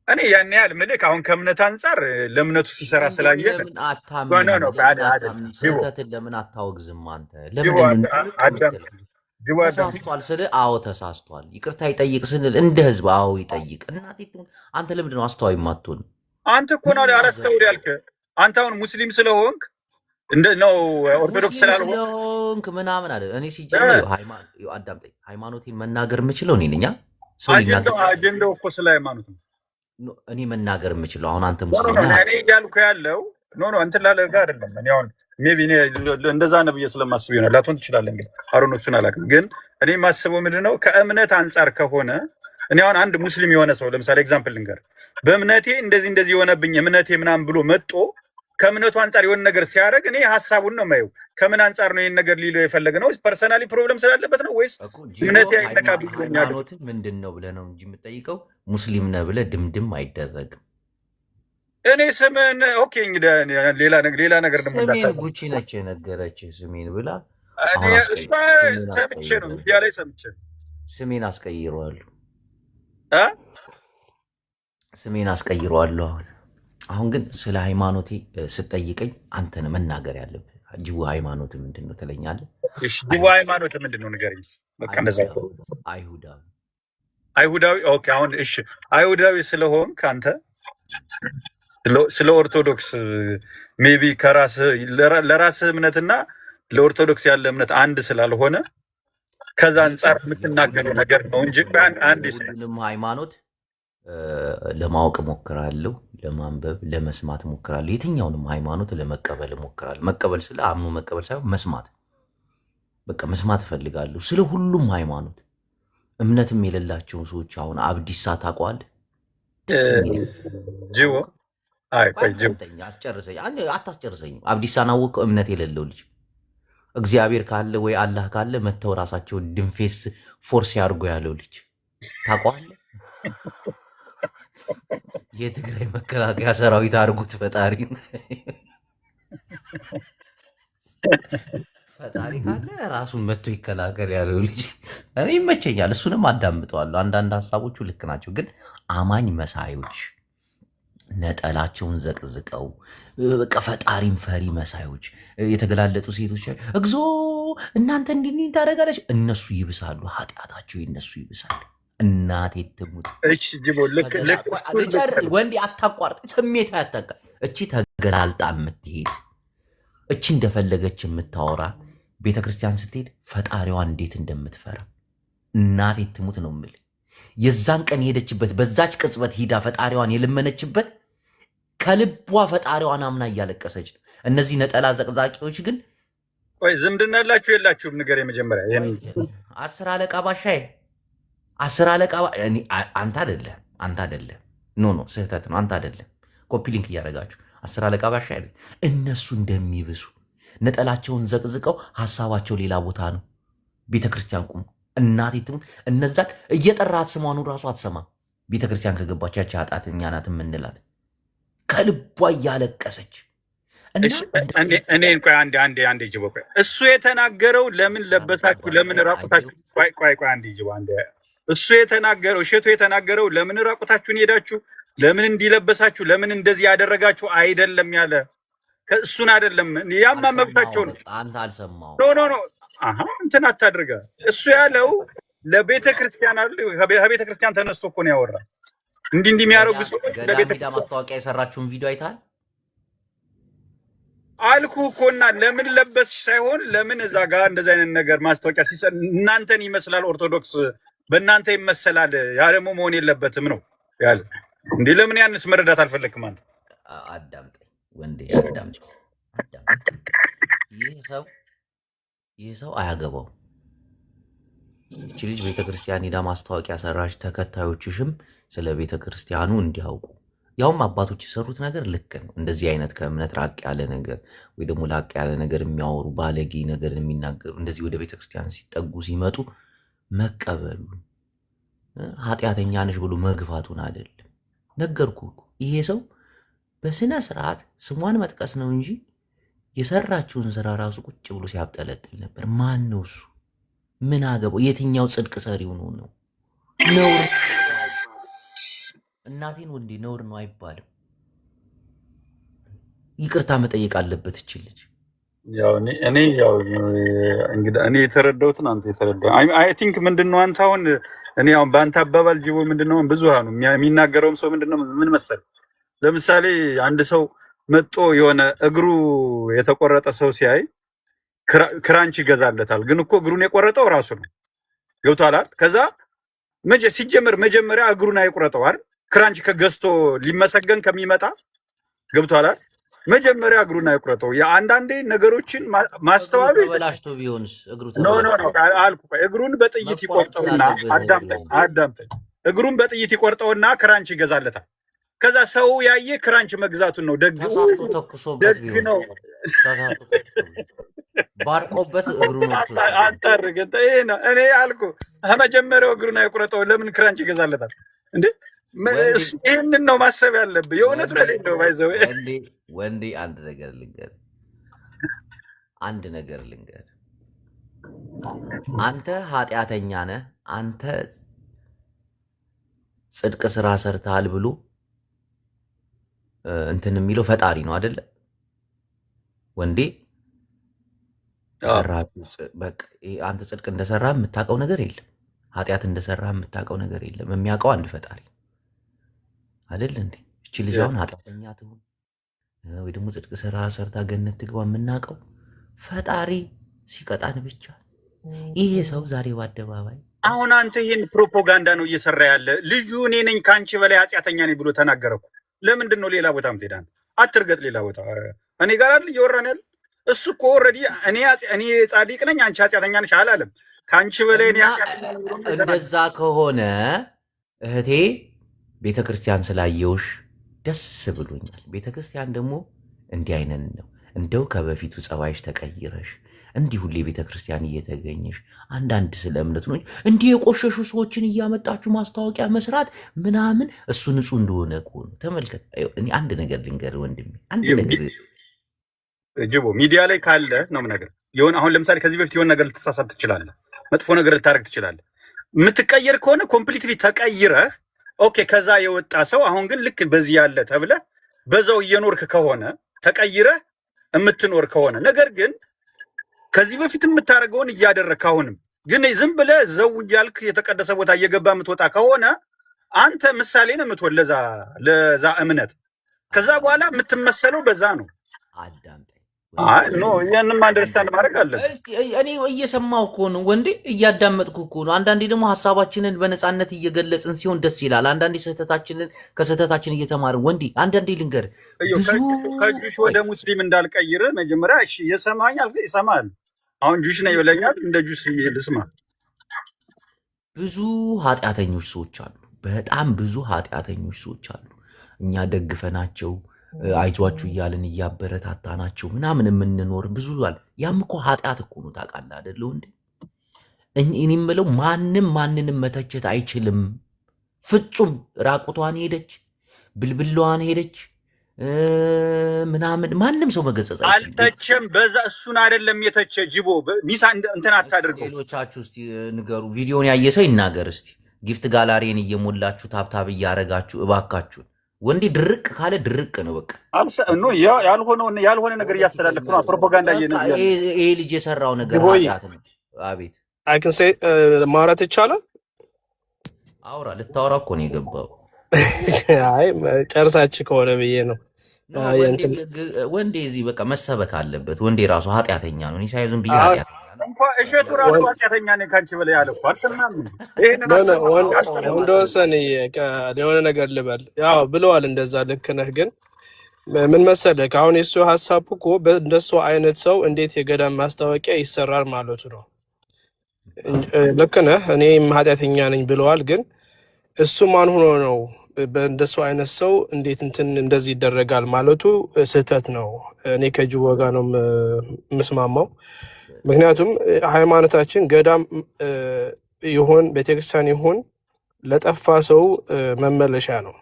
እኔ ያን ያህል ምልክ አሁን ከእምነት አንጻር ለእምነቱ ሲሰራ ስላየ ስህተትን ለምን አታወግዝም አንተ? ለምን ተሳስቷል ስል አዎ ተሳስቷል ይቅርታ ይጠይቅ ስንል እንደ ህዝብ አዎ ይጠይቅ። እናቴ አንተ ለምንድን ነው አስተዋይ ማትሆን? አንተ እኮ ነው አላስተውል ያልከ። አንተ አሁን ሙስሊም ስለሆንክ ነው ኦርቶዶክስ ስለሆንክ ምናምን አለ። እኔ ሲጀምር አዳምጠኝ፣ ሃይማኖቴን መናገር የምችለው እኔ ነኝ። አጀንዳው እኮ ስለ ሃይማኖት ነው እኔ መናገር የምችለው። አሁን አንተ ሙስሊም ነህ እኔ እያልኩ ያለው ኖ እንትን ላለ ጋር አይደለም። እኔ አሁን ሜቢ እኔ እንደዛ ነው ብዬ ስለማስብ ይሆናል። ላትሆን ትችላለህ እንግዲህ አሮን እሱን አላውቅም። ግን እኔ የማስበው ምንድን ነው ከእምነት አንጻር ከሆነ እኔ አሁን አንድ ሙስሊም የሆነ ሰው ለምሳሌ ኤግዛምፕል ልንገር፣ በእምነቴ እንደዚህ የሆነብኝ እምነቴ ምናምን ብሎ መጥቶ ከእምነቱ አንጻር የሆነ ነገር ሲያደርግ እኔ ሀሳቡን ነው የማየው። ከምን አንጻር ነው ይህን ነገር ሊለው የፈለገ ነው? ፐርሰናሊ ፕሮብለም ስላለበት ነው ወይስ እምነቴ አይነካብኛል ምንድን ነው ብለህ ነው እንጂ የምጠይቀው ሙስሊም ነህ ብለህ ድምድም አይደረግም። እኔ ስምን ኦኬ እንግዲህ ሌላ ነገር ደግሞ ስሜን ጉቺ ነች የነገረችህ ስሜን ብላ ሰምቼ ነው ሚዲያ ላይ ሰምቼ ስሜን አስቀይረዋለሁ ስሜን አስቀይረዋለሁ። አሁን ግን ስለ ሃይማኖቴ ስጠይቀኝ አንተን መናገር ያለብህ። ጅቡ ሃይማኖት ምንድን ነው ትለኛለህ? ጅቡ ሃይማኖት ምንድን ነው ንገረኝ። በቃ እንደዛ አይሁዳዊ ኦኬ። አሁን እሺ አይሁዳዊ ስለሆንክ አንተ ስለ ኦርቶዶክስ ሜቢ ለራስህ እምነትና ለኦርቶዶክስ ያለ እምነት አንድ ስላልሆነ ከዛ አንጻር የምትናገረው ነገር ነው እንጂ አንድ ሃይማኖት ለማወቅ እሞክራለሁ፣ ለማንበብ ለመስማት እሞክራለሁ። የትኛውንም ሃይማኖት ለመቀበል እሞክራለሁ። መቀበል ስለ አምኖ መቀበል ሳይሆን መስማት፣ በቃ መስማት እፈልጋለሁ ስለ ሁሉም ሃይማኖት። እምነትም የሌላቸውን ሰዎች አሁን አብዲሳ ታውቀዋለህ? ጅቦ አታስጨርሰኝም። አብዲሳን አወቀው? እምነት የሌለው ልጅ እግዚአብሔር ካለ ወይ አላህ ካለ መተው ራሳቸውን ድንፌስ ፎርስ ያድርጎ ያለው ልጅ ታውቀዋለህ? የትግራይ መከላከያ ሰራዊት አድርጉት ፈጣሪ ካለ ራሱን መጥቶ ይከላከል ያለው ልጅ እኔ ይመቸኛል። እሱንም አዳምጠዋለሁ። አንዳንድ ሀሳቦቹ ልክ ናቸው። ግን አማኝ መሳዮች ነጠላቸውን ዘቅዝቀው በቃ ፈጣሪን ፈሪ መሳዮች የተገላለጡ ሴቶች እግዚኦ እናንተ እንዲህ ታደርጋለች። እነሱ ይብሳሉ፣ ኃጢአታቸው የነሱ ይብሳል። እናቴ ትሙት ወንድ አታቋርጥ፣ ስሜት ያታቃ እቺ ተገላልጣ የምትሄድ እቺ እንደፈለገች የምታወራ ቤተክርስቲያን ስትሄድ ፈጣሪዋ እንዴት እንደምትፈራ እናቴ ትሙት ነው የምልህ። የዛን ቀን የሄደችበት በዛች ቅጽበት ሂዳ ፈጣሪዋን የለመነችበት ከልቧ ፈጣሪዋን አምና እያለቀሰች ነው። እነዚህ ነጠላ ዘቅዛቂዎች ግን ቆይ ዝምድና ያላችሁ የላችሁም? ንገር የመጀመሪያ ይሄን 10 አለቃ ባሻዬ 10 አለቃ አንተ አይደለም ኖ ስህተት ነው። አንተ አይደለም ኮፒ ሊንክ እያደረጋችሁ 10 አለቃ ባሻዬ እነሱ እንደሚብሱ ነጠላቸውን ዘቅዝቀው ሀሳባቸው ሌላ ቦታ ነው። ቤተክርስቲያን ቁሙ እናቴ ትሙት እነዛን እየጠራት ስሟኑ ራሱ አትሰማም። ቤተክርስቲያን ከገባች ያቺ ኃጢአተኛ ናት የምንላት ከልቧ እያለቀሰች እኔ ቆይ አንዴ ጅቦ ቆይ እሱ የተናገረው ለምን ለበሳችሁ ለምን ራቁታችሁ? ቆይ አንዴ ጅቦ አንዴ እሱ የተናገረው እሸቱ የተናገረው ለምን ራቁታችሁን ሄዳችሁ ለምን እንዲለበሳችሁ ለምን እንደዚህ ያደረጋችሁ አይደለም ያለ እሱን አይደለም። ያማ መብታቸው ነው። አንተ አልሰማው ኖ አሃ እንትን አታድርጋ። እሱ ያለው ለቤተ ክርስቲያን አይደል? ከቤተ ክርስቲያን ተነስቶ እኮ ነው ያወራ። እንዲህ የሚያደርጉ ሰዎች ለቤተ ክርስቲያን ማስታወቂያ የሰራችውን ቪዲዮ አይታል አልኩ እኮና ለምን ለበስሽ ሳይሆን ለምን እዛ ጋር እንደዚህ አይነት ነገር ማስታወቂያ ሲሰጥ እናንተን ይመስላል ኦርቶዶክስ በእናንተ ይመሰላል። ያ ደግሞ መሆን የለበትም ነው ያለ። እንዴ ለምን ያንስ መረዳት አልፈለክም አንተ? አዳምጠኝ ወንዴ አዳምጠኝ። ይህ ሰው አያገባው። እቺ ልጅ ቤተክርስቲያን ሄዳ ማስታወቂያ ሰራች። ተከታዮችሽም ስለ ቤተክርስቲያኑ እንዲያውቁ ያውም አባቶች የሰሩት ነገር ልክ ነው። እንደዚህ አይነት ከእምነት ራቅ ያለ ነገር ወይ ደግሞ ላቅ ያለ ነገር የሚያወሩ ባለጌ ነገር የሚናገሩ እንደዚህ ወደ ቤተክርስቲያን ሲጠጉ ሲመጡ መቀበሉ ኃጢአተኛ ነሽ ብሎ መግፋቱን አይደለም። ነገርኩ እኮ ይሄ ሰው በስነ ስርዓት ስሟን መጥቀስ ነው እንጂ የሰራችውን ስራ ራሱ ቁጭ ብሎ ሲያብጠለጥል ነበር። ማን ነው እሱ? ምን አገባው? የትኛው ጽድቅ ሰሪው ነው? ነው እናቴን ወንዴ ነውር ነው አይባልም። ይቅርታ መጠየቅ አለበት እቺ ልጅ። ያው እኔ የተረዳሁትን አንተ የተረዳው አይ ቲንክ ምንድነው አንተ አሁን እኔ አሁን በአንተ አባባል ጅቦ ምንድነው ብዙሃኑ የሚናገረውም ሰው ምንድነው ምን መሰል ለምሳሌ አንድ ሰው መጦ የሆነ እግሩ የተቆረጠ ሰው ሲያይ ክራንች ይገዛለታል። ግን እኮ እግሩን የቆረጠው ራሱ ነው። ገብቷል። ከዛ ሲጀመር መጀመሪያ እግሩን አይቆረጠው አይደል? ክራንች ከገዝቶ ሊመሰገን ከሚመጣ ገብቷል። መጀመሪያ እግሩን አይቆረጠው። የአንዳንዴ ነገሮችን ማስተዋሉ ተበላሽቶ ቢሆንስ እግሩ ኖ አልኩ። እግሩን በጥይት ይቆርጠውና አዳምጠኝ። እግሩን በጥይት ይቆርጠውና ክራንች ይገዛለታል። ከዛ ሰው ያየ ክራንች መግዛቱን ነው። ደግ ነው ባርቆበት እግሩን አጣርገ እኔ አልኩ መጀመሪያው እግሩን አይቆረጠው ለምን ክራንች ይገዛለታል እንዴ? ይህንን ነው ማሰብ ያለብህ። የእውነት ነው ባይዘው ወንዴ አንድ ነገር ልንገር። አንተ ኃጢአተኛ ነህ፣ አንተ ጽድቅ ስራ ሰርተሃል ብሎ እንትን የሚለው ፈጣሪ ነው አይደለ? ወንዴ አንተ ጽድቅ እንደሰራ የምታውቀው ነገር የለም፣ ኃጢአት እንደሰራ የምታውቀው ነገር የለም። የሚያውቀው አንድ ፈጣሪ አይደል እንዴ? እቺ ልጅ አሁን ኃጢአተኛ ትሁን ወይ ደግሞ ጽድቅ ስራ ሰርታ ገነት ትግባ የምናውቀው ፈጣሪ ሲቀጣን ብቻ። ይሄ ሰው ዛሬ በአደባባይ አሁን አንተ ይህን ፕሮፓጋንዳ ነው እየሰራ ያለ። ልጁ እኔ ነኝ ከአንቺ በላይ ኃጢአተኛ ነኝ ብሎ ተናገረኩ። ለምንድን ነው ሌላ ቦታ ምትሄዳ? አትርገጥ። ሌላ ቦታ እኔ ጋር አይደል እየወራን ያለ። እሱ እኮ ኦልሬዲ እኔ ጻድቅ ነኝ አንቺ ኃጢአተኛ ነሽ አላለም። ከአንቺ በላይ እኔ ኃጢአተኛ ነኝ ብሎ እንደዛ ከሆነ እህቴ ቤተክርስቲያን ስላየውሽ ደስ ብሎኛል። ቤተክርስቲያን ደግሞ እንዲህ አይነት ነው። እንደው ከበፊቱ ጸባይሽ ተቀይረሽ እንዲህ ሁሌ ቤተክርስቲያን እየተገኘሽ አንዳንድ ስለ እምነት ነው እንዲህ የቆሸሹ ሰዎችን እያመጣችሁ ማስታወቂያ መስራት ምናምን እሱ ንጹህ እንደሆነ እኮ ነው። ተመልከት። እኔ አንድ ነገር ልንገር ወንድሜ፣ አንድ ነገር ጅቦ ሚዲያ ላይ ካለ ነው ነገር ይሁን። አሁን ለምሳሌ ከዚህ በፊት የሆነ ነገር ልትሳሳት ትችላለህ፣ መጥፎ ነገር ልታደርግ ትችላለህ። የምትቀየር ከሆነ ኮምፕሊትሊ ተቀይረህ ኦኬ፣ ከዛ የወጣ ሰው አሁን ግን ልክ በዚህ ያለ ተብለህ በዛው እየኖርክ ከሆነ ተቀይረህ የምትኖር ከሆነ ነገር ግን ከዚህ በፊት የምታደርገውን እያደረግክ አሁንም ግን ዝም ብለህ ዘው እያልክ የተቀደሰ ቦታ እየገባ የምትወጣ ከሆነ አንተ ምሳሌ ነው የምትሆን ለዛ እምነት። ከዛ በኋላ የምትመሰለው በዛ ነው። አዳምጠኝ። ያንም አንደርስታንድ ማድረግ አለ። እኔ እየሰማሁ እኮ ነው ወንዴ፣ እያዳመጥኩ እኮ ነው። አንዳንዴ ደግሞ ሀሳባችንን በነፃነት እየገለጽን ሲሆን ደስ ይላል። አንዳንዴ ከስህተታችን እየተማርን ወንዴ፣ አንዳንዴ ልንገር ከጁሽ ወደ ሙስሊም እንዳልቀይር መጀመሪያ እሺ፣ የሰማኝ ይሰማል። አሁን ጁስ ነው ይለኛል። እንደ ጁስ ልስማ። ብዙ ኃጢአተኞች ሰዎች አሉ። በጣም ብዙ ኃጢአተኞች ሰዎች አሉ። እኛ ደግፈናቸው አይዟችሁ እያልን እያበረታታናቸው ምናምን የምንኖር ብዙ አለ። ያም እኮ ኃጢአት እኮ ነው። ታውቃለህ አይደለው እንዴ? እኔ የምለው ማንም ማንንም መተቸት አይችልም። ፍጹም ራቁቷን ሄደች፣ ብልብሏን ሄደች ምናምን ማንም ሰው መገጸጽ አልተቸም። በዛ እሱን አይደለም የተቸ ጅቦ ሚሳ እንትን አታድርገው። ሌሎቻችሁ እስቲ ንገሩ። ቪዲዮን ያየ ሰው ይናገር እስቲ። ጊፍት ጋላሪን እየሞላችሁ ታብታብ እያረጋችሁ እባካችሁን። ወንዴ ድርቅ ካለ ድርቅ ነው በቃ። ያልሆነ ነገር እያስተላለፍ ነው። ፕሮፓጋንዳ ይሄ ልጅ የሰራው ነገር ኃጢአት ነው። አቤት አይከንሴ ማውራት ይቻላል። አውራ ልታወራ እኮ ነው የገባው። አይ ጨርሳች ከሆነ ብዬ ነው። ወንዴ እዚህ በቃ መሰበክ አለበት። ወንዴ ራሱ ኃጢአተኛ ነው። እኔ ሳይዙም ብዬ ኃጢአተኛ እንኳን እሸቱ ራሱ ኃጢአተኛ ነው። ካንቺ በላይ ያለ እኮ አልሰማም። ወንድ ወሰን የሆነ ነገር ልበል ያው ብለዋል። እንደዛ ልክ ነህ። ግን ምን መሰለህ አሁን የሱ ሀሳብ እኮ እንደሱ አይነት ሰው እንዴት የገዳም ማስታወቂያ ይሰራል ማለቱ ነው። ልክ ነህ። እኔም ኃጢአተኛ ነኝ ብለዋል። ግን እሱ ማን ሆኖ ነው በእንደሱ አይነት ሰው እንዴት እንትን እንደዚህ ይደረጋል ማለቱ ስህተት ነው። እኔ ከጅቦ ጋር ነው የምስማማው። ምክንያቱም ሃይማኖታችን ገዳም ይሁን ቤተክርስቲያን ይሁን ለጠፋ ሰው መመለሻ ነው።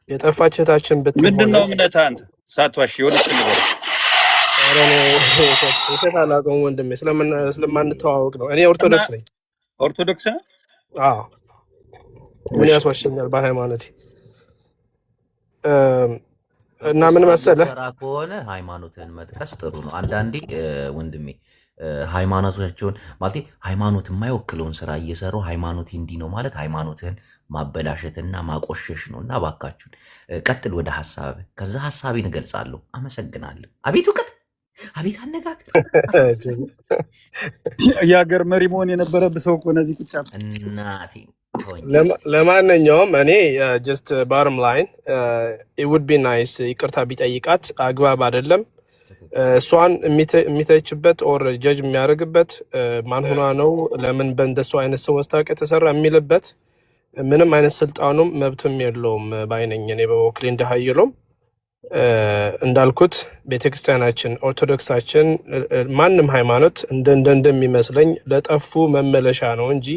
የጠፋች እህታችን ብትሆን ምንድነው እምነት አንተ ሳትዋሽ የሆነች ነገር ውሸት አላውቀውም ወንድሜ፣ ስለማንተዋወቅ ነው። እኔ ኦርቶዶክስ ነኝ። ኦርቶዶክስ ነህ? አዎ። ምን ያስዋሸኛል በሃይማኖቴ? እና ምን መሰለህ ከሆነ ሃይማኖትህን መጥቀስ ጥሩ ነው። አንዳንዴ ወንድሜ ሃይማኖታቸውን ማለት ሃይማኖት የማይወክለውን ስራ እየሰሩ ሃይማኖት እንዲህ ነው ማለት ሃይማኖትህን ማበላሸትና ማቆሸሽ ነው። እና እባካችሁን ቀጥል ወደ ሀሳብ። ከዛ ሀሳቤን እገልጻለሁ። አመሰግናለሁ። አቤት እውቀት፣ አቤት አነጋገር። የሀገር መሪ መሆን የነበረብህ ሰው እኮ እነዚህ ቁጫ እናቴ። ለማንኛውም እኔ ጀስት ባርም ላይን ኢት ውድ ቢ ናይስ ይቅርታ ቢጠይቃት አግባብ አይደለም። እሷን የሚተችበት ኦር ጀጅ የሚያደርግበት ማን ሆኗ ነው ለምን በእንደሱ አይነት ሰው ማስታወቂያ ተሰራ የሚልበት ምንም አይነት ስልጣኑም መብትም የለውም ባይነኝ። እኔ በበኩሌ እንደሃየሎም እንዳልኩት ቤተክርስቲያናችን ኦርቶዶክሳችን ማንም ሃይማኖት እንደሚመስለኝ ለጠፉ መመለሻ ነው እንጂ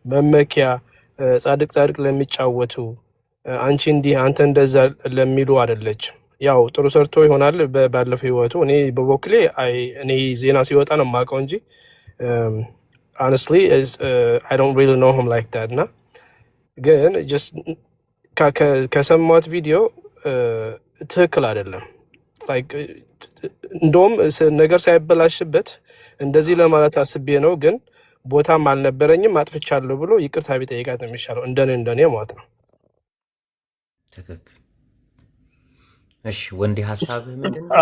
መመኪያ ጻድቅ ለሚጫወቱ አንቺ እንዲህ አንተ እንደዛ ለሚሉ አይደለችም። ያው ጥሩ ሰርቶ ይሆናል ባለፈው ህይወቱ። እኔ በበኩሌ እኔ ዜና ሲወጣ ነው የማውቀው እንጂ honestly I don't really know him like that። እና ግን just ከሰማሁት ቪዲዮ ትክክል አይደለም። እንደውም ነገር ሳይበላሽበት እንደዚህ ለማለት አስቤ ነው፣ ግን ቦታም አልነበረኝም አጥፍቻለሁ ብሎ ይቅርታ ቢጠይቃት ነው የሚሻለው፣ እንደኔ ማለት ነው። ትክክል። እሺ ወንዴ ሀሳብህ ምንድን ነው?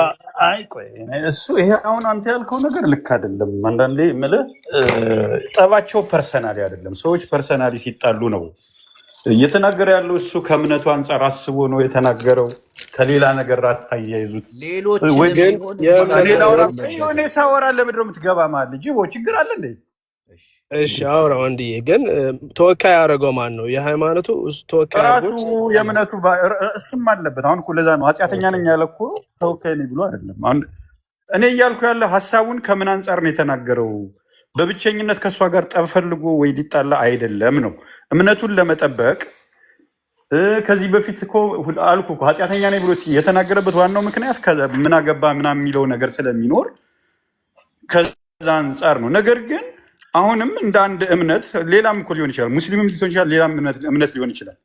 አይ ቆይ እሱ ይሄ አሁን አንተ ያልከው ነገር ልክ አይደለም። አንዳንዴ የምልህ ጠባቸው ፐርሰናሊ አይደለም። ሰዎች ፐርሰናሊ ሲጣሉ ነው እየተናገረ ያለው። እሱ ከእምነቱ አንጻር አስቦ ነው የተናገረው። ከሌላ ነገር አታያይዙት። ሌላውን ሳወራ ለምንድን ነው የምትገባ? ማለት ጅቦ ችግር አለ እንዴ? እሺ አውራ ወንድዬ። ግን ተወካይ ያደረገው ማን ነው? የሃይማኖቱ ተወካይ ራሱ የእምነቱ እሱም አለበት። አሁን እኮ ለዛ ነው ኃጢአተኛ ነኝ ያለ እኮ ተወካይ ነኝ ብሎ አይደለም። እኔ እያልኩ ያለ ሀሳቡን ከምን አንጻር ነው የተናገረው? በብቸኝነት ከእሷ ጋር ጠብ ፈልጎ ወይ ሊጣላ አይደለም ነው እምነቱን ለመጠበቅ። ከዚህ በፊት እኮ አልኩ እኮ ኃጢአተኛ ነኝ ብሎ የተናገረበት ዋናው ምክንያት ምን አገባ ምናምን የሚለው ነገር ስለሚኖር ከዛ አንጻር ነው። ነገር ግን አሁንም እንደ አንድ እምነት ሌላም እኮ ሊሆን ይችላል፣ ሙስሊምም ሊሆን ይችላል፣ ሌላም እምነት ሊሆን ይችላል።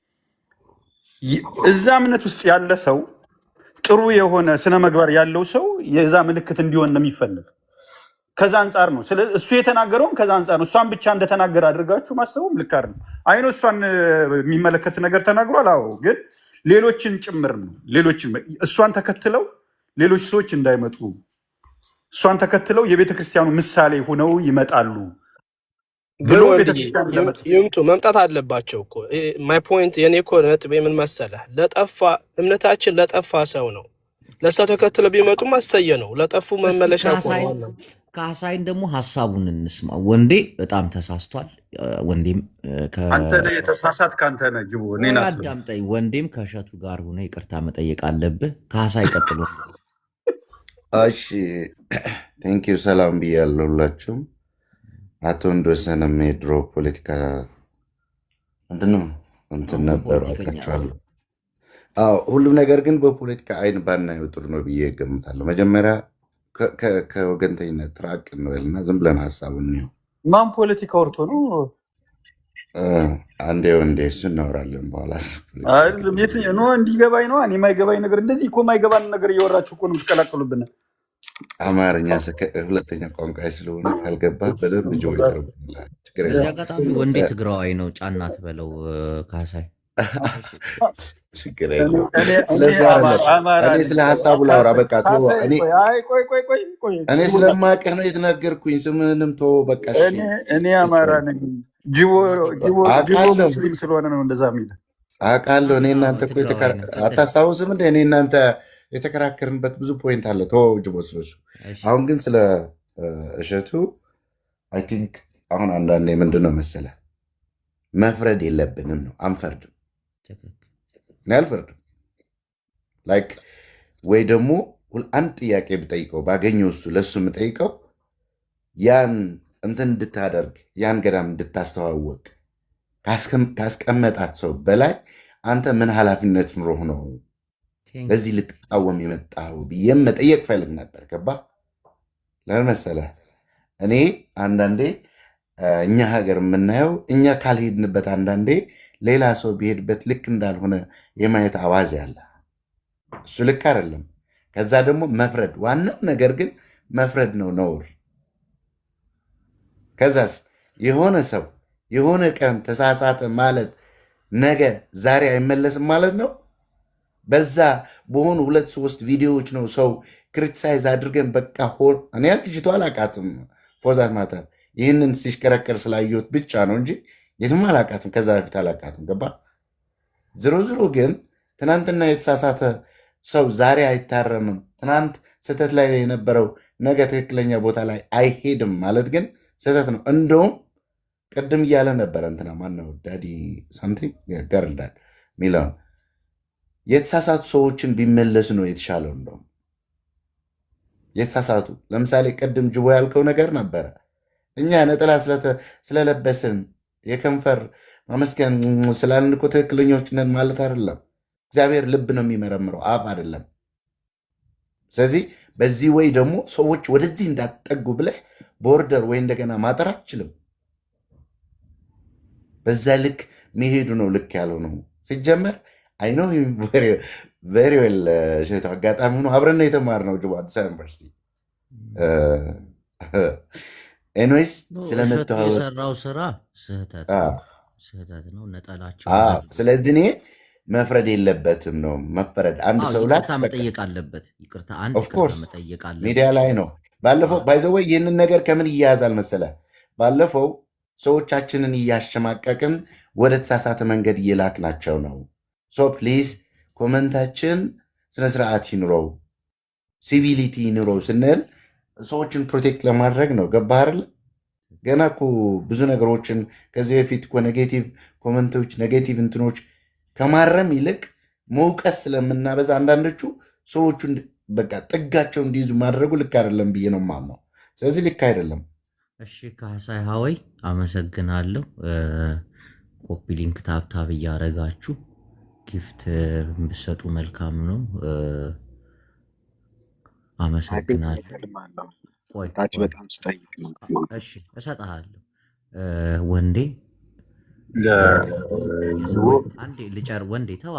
እዛ እምነት ውስጥ ያለ ሰው ጥሩ የሆነ ስነ ምግባር ያለው ሰው የዛ ምልክት እንዲሆን ነው የሚፈልግ። ከዛ አንጻር ነው እሱ የተናገረውም ከዛ አንጻር ነው። እሷን ብቻ እንደተናገረ አድርጋችሁ ማሰቡም ልክ አይደለም። አይኖ እሷን የሚመለከት ነገር ተናግሯል። አዎ፣ ግን ሌሎችን ጭምር ነው። ሌሎችን እሷን ተከትለው ሌሎች ሰዎች እንዳይመጡ እሷን ተከትለው የቤተክርስቲያኑ ምሳሌ ሆነው ይመጣሉ ብሎ ይምጡ መምጣት አለባቸው እኮ። ማይ ፖይንት የኔ እኮ ነጥብ ምን መሰለህ፣ ለጠፋ እምነታችን ለጠፋ ሰው ነው። ለሰው ተከትለው ቢመጡ ማሰየ ነው። ለጠፉ መመለሻ እኮ ነው። ካሳይን ደግሞ ሀሳቡን እንስማ። ወንዴ በጣም ተሳስቷል። ወንዴም አንተ ነህ የተሳሳት ካንተ ነህ ጅቡ እኔ ናት አዳምጠኝ። ወንዴም ከእሸቱ ጋር ሆነ ይቅርታ መጠየቅ አለብህ። ካሳይ ቀጥሎ። እሺ ቴንኪዩ ሰላም ብያለሁ ሁላችሁም። አቶ ወንዶሰንም የድሮ ፖለቲካ ምንድነው እንትን ነበሩ አውቃቸዋለሁ። ሁሉም ነገር ግን በፖለቲካ አይን ባናየው ጥሩ ነው ብዬ እገምታለሁ። መጀመሪያ ከወገንተኝነት ራቅ እንበልና ዝም ብለን ሀሳቡን ነው። ማን ፖለቲካ ወርቶ ነው? አንዴ ወንዴ እሱ እናወራለን በኋላ። የትኛው እንዲገባኝ ነው? እኔ የማይገባኝ ነገር እንደዚህ እኮ የማይገባን ነገር እየወራችሁ እኮ ነው የምትቀላቅሉብን። አማርኛ ሁለተኛ ቋንቋ ስለሆነ ካልገባህ በደንብ ጆ ይተረጉምላል። በዚህ አጋጣሚ ወንዴ ትግራዋይ ነው፣ ጫና ትበለው ካሳይ። ችግር የለም። እኔ ስለ ሀሳቡ ላውራ። በቃ እኔ ስለማውቅህ ነው የተናገርኩኝ። ስምህንም ተወው በቃ። እኔ አማራ ነኝ። ጅቦ ሙስሊም ስለሆነ ነው እንደዛ የሚል አውቃለሁ። እኔ እናንተ እኮ አታስታውስም እንደ እኔ እናንተ የተከራከርንበት ብዙ ፖይንት አለ። ተወው ጅቦ ስለሱ። አሁን ግን ስለ እሸቱ አይ ቲንክ አሁን አንዳንዴ ምንድን ነው መሰለህ መፍረድ የለብንም ነው። አንፈርድም፣ እኔ አልፈርድም። ላይክ ወይ ደግሞ አንድ ጥያቄ ብጠይቀው ባገኘው እሱ ለእሱ የምጠይቀው ያን እንትን እንድታደርግ ያን ገዳም እንድታስተዋወቅ ካስቀመጣት ሰው በላይ አንተ ምን ኃላፊነት ኑሮህ ነው በዚህ ልትቃወም የመጣው ብዬም መጠየቅ ፈልግ ነበር። ገባ? ለምን መሰለህ እኔ አንዳንዴ እኛ ሀገር የምናየው እኛ ካልሄድንበት አንዳንዴ ሌላ ሰው ቢሄድበት ልክ እንዳልሆነ የማየት አዋዜ አለ። እሱ ልክ አይደለም። ከዛ ደግሞ መፍረድ፣ ዋናው ነገር ግን መፍረድ ነው ነውር። ከዛስ የሆነ ሰው የሆነ ቀን ተሳሳተ ማለት ነገ ዛሬ አይመለስም ማለት ነው። በዛ በሆኑ 2-3 ቪዲዮዎች ነው ሰው ክሪቲሳይዝ አድርገን በቃ እኔ ልጅቷ አላቃትም ፎዛት ማተር ይህንን ሲሽከረከር ስላየሁት ብቻ ነው እንጂ የትም አላቃትም፣ ከዛ በፊት አላቃትም። ገባ? ዝሮ ዝሮ ግን ትናንትና የተሳሳተ ሰው ዛሬ አይታረምም። ትናንት ስህተት ላይ የነበረው ነገ ትክክለኛ ቦታ ላይ አይሄድም ማለት ግን ስህተት ነው። እንደውም ቅድም እያለ ነበረ እንትና ማነው ዳዲ ሳምቲንግ ገርልዳድ ሚለውን የተሳሳቱ ሰዎችን ቢመለሱ ነው የተሻለው። እንደውም የተሳሳቱ ለምሳሌ ቅድም ጅቦ ያልከው ነገር ነበረ። እኛ ነጠላ ስለለበስን የከንፈር ማመስገን ስላልን እኮ ትክክለኞች ነን ማለት አይደለም። እግዚአብሔር ልብ ነው የሚመረምረው፣ አፍ አይደለም። ስለዚህ በዚህ ወይ ደግሞ ሰዎች ወደዚህ እንዳትጠጉ ብለህ ቦርደር ወይ እንደገና ማጠር አትችልም። በዛ ልክ መሄዱ ነው ልክ ያለው ነው። ሲጀመር አይኖ ቬሪ ዌል ሸቶ አጋጣሚ ሆኖ አብረን ነው የተማርነው ጅቦ አዲስ አበባ ዩኒቨርሲቲ። ኤኒዌይስ ስለመተዋወቅ የሰራው ስራ ስህተት ነው፣ ነጠላቸው። ስለዚህ እኔ መፍረድ የለበትም ነው መፈረድ። አንድ ሰው ላይ ይቅርታ መጠየቅ አለበት። ይቅርታ አንድ ኦፍኮርስ መጠየቅ አለበት። ሚዲያ ላይ ነው። ባለፈው ባይዘወይ ይህንን ነገር ከምን እያያዛል መሰለ፣ ባለፈው ሰዎቻችንን እያሸማቀቅን ወደ ተሳሳተ መንገድ እየላክናቸው ነው። ሶ ፕሊዝ ኮመንታችን ስነስርዓት ይኑረው፣ ሲቪሊቲ ይኑረው ስንል ሰዎችን ፕሮቴክት ለማድረግ ነው። ገባህ አይደለ? ገና እኮ ብዙ ነገሮችን ከዚህ በፊት እኮ ኔጌቲቭ ኮመንቶች፣ ኔጌቲቭ እንትኖች ከማረም ይልቅ መውቀስ ስለምናበዛ አንዳንዶቹ ሰዎቹን በቃ ጥጋቸው እንዲይዙ ማድረጉ ልክ አይደለም ብዬ ነው የማምነው። ስለዚህ ልክ አይደለም። እሺ ካሳይ ሀወይ አመሰግናለሁ። ኮፒ ሊንክ ታብታብ እያረጋችሁ ጊፍት ብሰጡ መልካም ነው። አመሰግናለሁ። ታች በጣም ስጠይቅ ነው። እሺ እሰጥሃለሁ ወንዴ። አንዴ ልጨር ወንዴ። ተው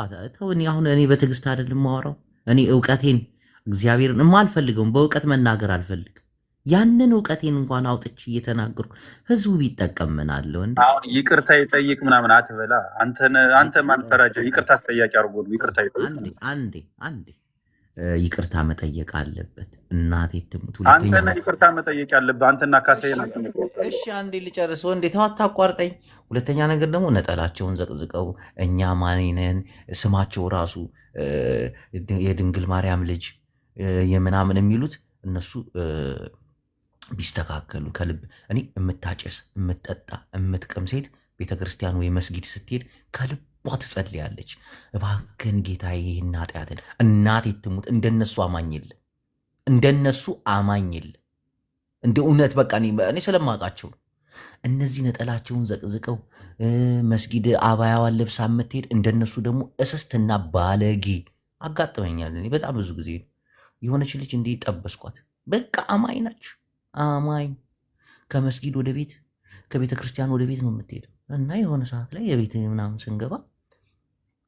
አሁን እኔ በትዕግስት አይደለም የማወራው። እኔ እውቀቴን እግዚአብሔርን የማልፈልገውም በእውቀት መናገር አልፈልግም። ያንን እውቀቴን እንኳን አውጥቼ እየተናገርኩ ህዝቡ ቢጠቀም ምን አለው? አሁን ይቅርታ ይጠይቅ ምናምን አትበላ። አንተ ማን ፈራጀው? ይቅርታ አስጠያቂ አድርጎ ይቅርታ ይጠይቅ። አንዴ ይቅርታ መጠየቅ አለበት። እናቴ ትሙት። አንተና ይቅርታ መጠየቅ ያለብህ አንተና ካሳዬ ናችሁ። እሺ አንዴ ልጨርስ ወንዴ፣ ተው አታቋርጠኝ። ሁለተኛ ነገር ደግሞ ነጠላቸውን ዘቅዝቀው እኛ ማንነን ስማቸው ራሱ የድንግል ማርያም ልጅ የምናምን የሚሉት እነሱ ቢስተካከሉ ከልብ እኔ የምታጨስ የምትጠጣ የምትቅም ሴት ቤተ ክርስቲያን ወይ መስጊድ ስትሄድ ከልቧ ትጸልያለች። እባክህን ጌታዬ ይህን ኃጢአትን እናቴ ትሙት እንደነሱ አማኝ የለ እንደነሱ አማኝ የለ እንደ እውነት በቃ እኔ ስለማውቃቸው እነዚህ ነጠላቸውን ዘቅዝቀው መስጊድ አባያዋን ለብሳ የምትሄድ እንደነሱ ደግሞ እስስትና ባለጌ አጋጥመኛል። እኔ በጣም ብዙ ጊዜ የሆነች ልጅ እንዲህ ጠበስኳት። በቃ አማኝ ናቸው። አማኝ ከመስጊድ ወደ ቤት ከቤተ ክርስቲያን ወደ ቤት ነው የምትሄደው። እና የሆነ ሰዓት ላይ የቤት ምናምን ስንገባ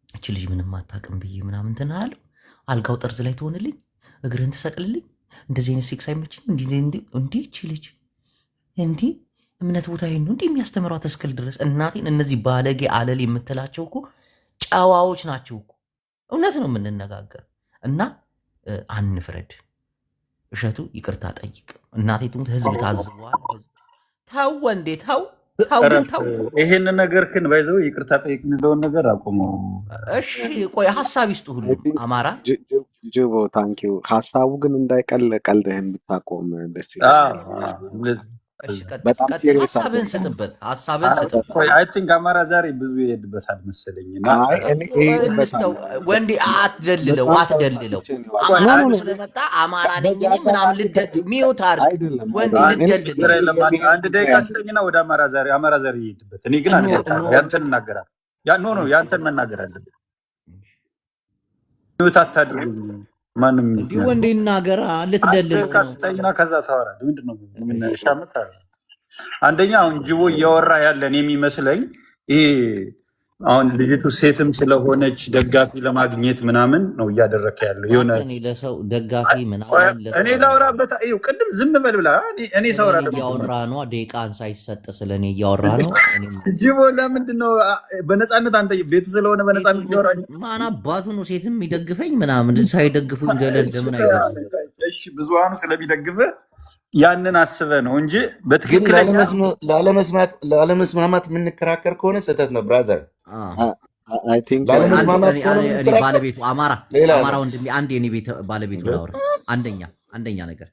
እች ልጅ ምንም አታውቅም ብዬ ምናምን ትናለው። አልጋው ጠርዝ ላይ ትሆንልኝ፣ እግርህን ትሰቅልልኝ። እንደዚህ አይነት ሴክስ አይመችም። እንዲህ እች ልጅ እንዲህ እምነት ቦታ ይሄን ነው እንዲህ የሚያስተምሯት እስክል ድረስ እናቴን። እነዚህ ባለጌ አለል የምትላቸው እኮ ጨዋዎች ናቸው እኮ። እውነት ነው የምንነጋገር እና አንፍረድ። እሸቱ ይቅርታ ጠይቅ። እናቴ ትሙት ህዝብ ታዝበዋል። ተው ወንዴ ተው ግን ተው። ይሄን ነገር ግን ባይዘው ይቅርታ ጠይቅ የሚለውን ነገር አቁመው። እሺ ቆይ ሀሳብ ይስጡ ሁሉም። አማራ ጅቦ ታንኪዩ። ሀሳቡ ግን እንዳይቀል ቀልድህን ብታቆም ደስ ይላል። ሀሳብህን ስጥበት። አይ ቲንክ አማራ ዛሬ ብዙ ይሄድበታል መሰለኝ። እንስተው ወንዴ አትደልለው። አማራ ስለመጣ አማራ ነኝ ምናምን ሚውት አድርግ ወንዴ ልደልለው። አንድ ደቂቃ ስጠኝና ወደ አማራ ዛሬ ይሄድበት። እኔ ግን ያንተን እናገራለሁ። ኖ ያንተን መናገር አለብን። ሚውት አታድርግ። ማንም እንዲህ ወንዴ ይናገራ ልትደልለው ካስተኝና ከዛ ታወራለህ። ምንድነው ምን ሻመታ? አንደኛ አሁን ጅቦ እያወራ ያለን የሚመስለኝ ይሄ አሁን ልጅቱ ሴትም ስለሆነች ደጋፊ ለማግኘት ምናምን ነው እያደረከ ያለው። የሆነ ለሰው ደጋፊ ምናምን እኔ ላውራበት ቅድም ዝም በል ብላ እኔ ሳውራ እያወራ ነው። ደቂቃን ሳይሰጥ ስለኔ እያወራ ነው። ጅቦ ለምንድን ነው በነፃነት አንተ ቤት ስለሆነ በነፃነት እያወራ? ማን አባቱ ነው ሴትም የሚደግፈኝ ምናምን ሳይደግፉኝ ገለል ለምን አይደለም? እሺ ብዙሃኑ ስለሚደግፈ ያንን አስበ ነው እንጂ በትክክል ላለመስማማት የምንከራከር ከሆነ ስህተት ነው ብራዘር። ባለቤቱ አማራ ወንድሜ አንድ የኔ ቤት ባለቤቱ ላውራ። አንደኛ ነገር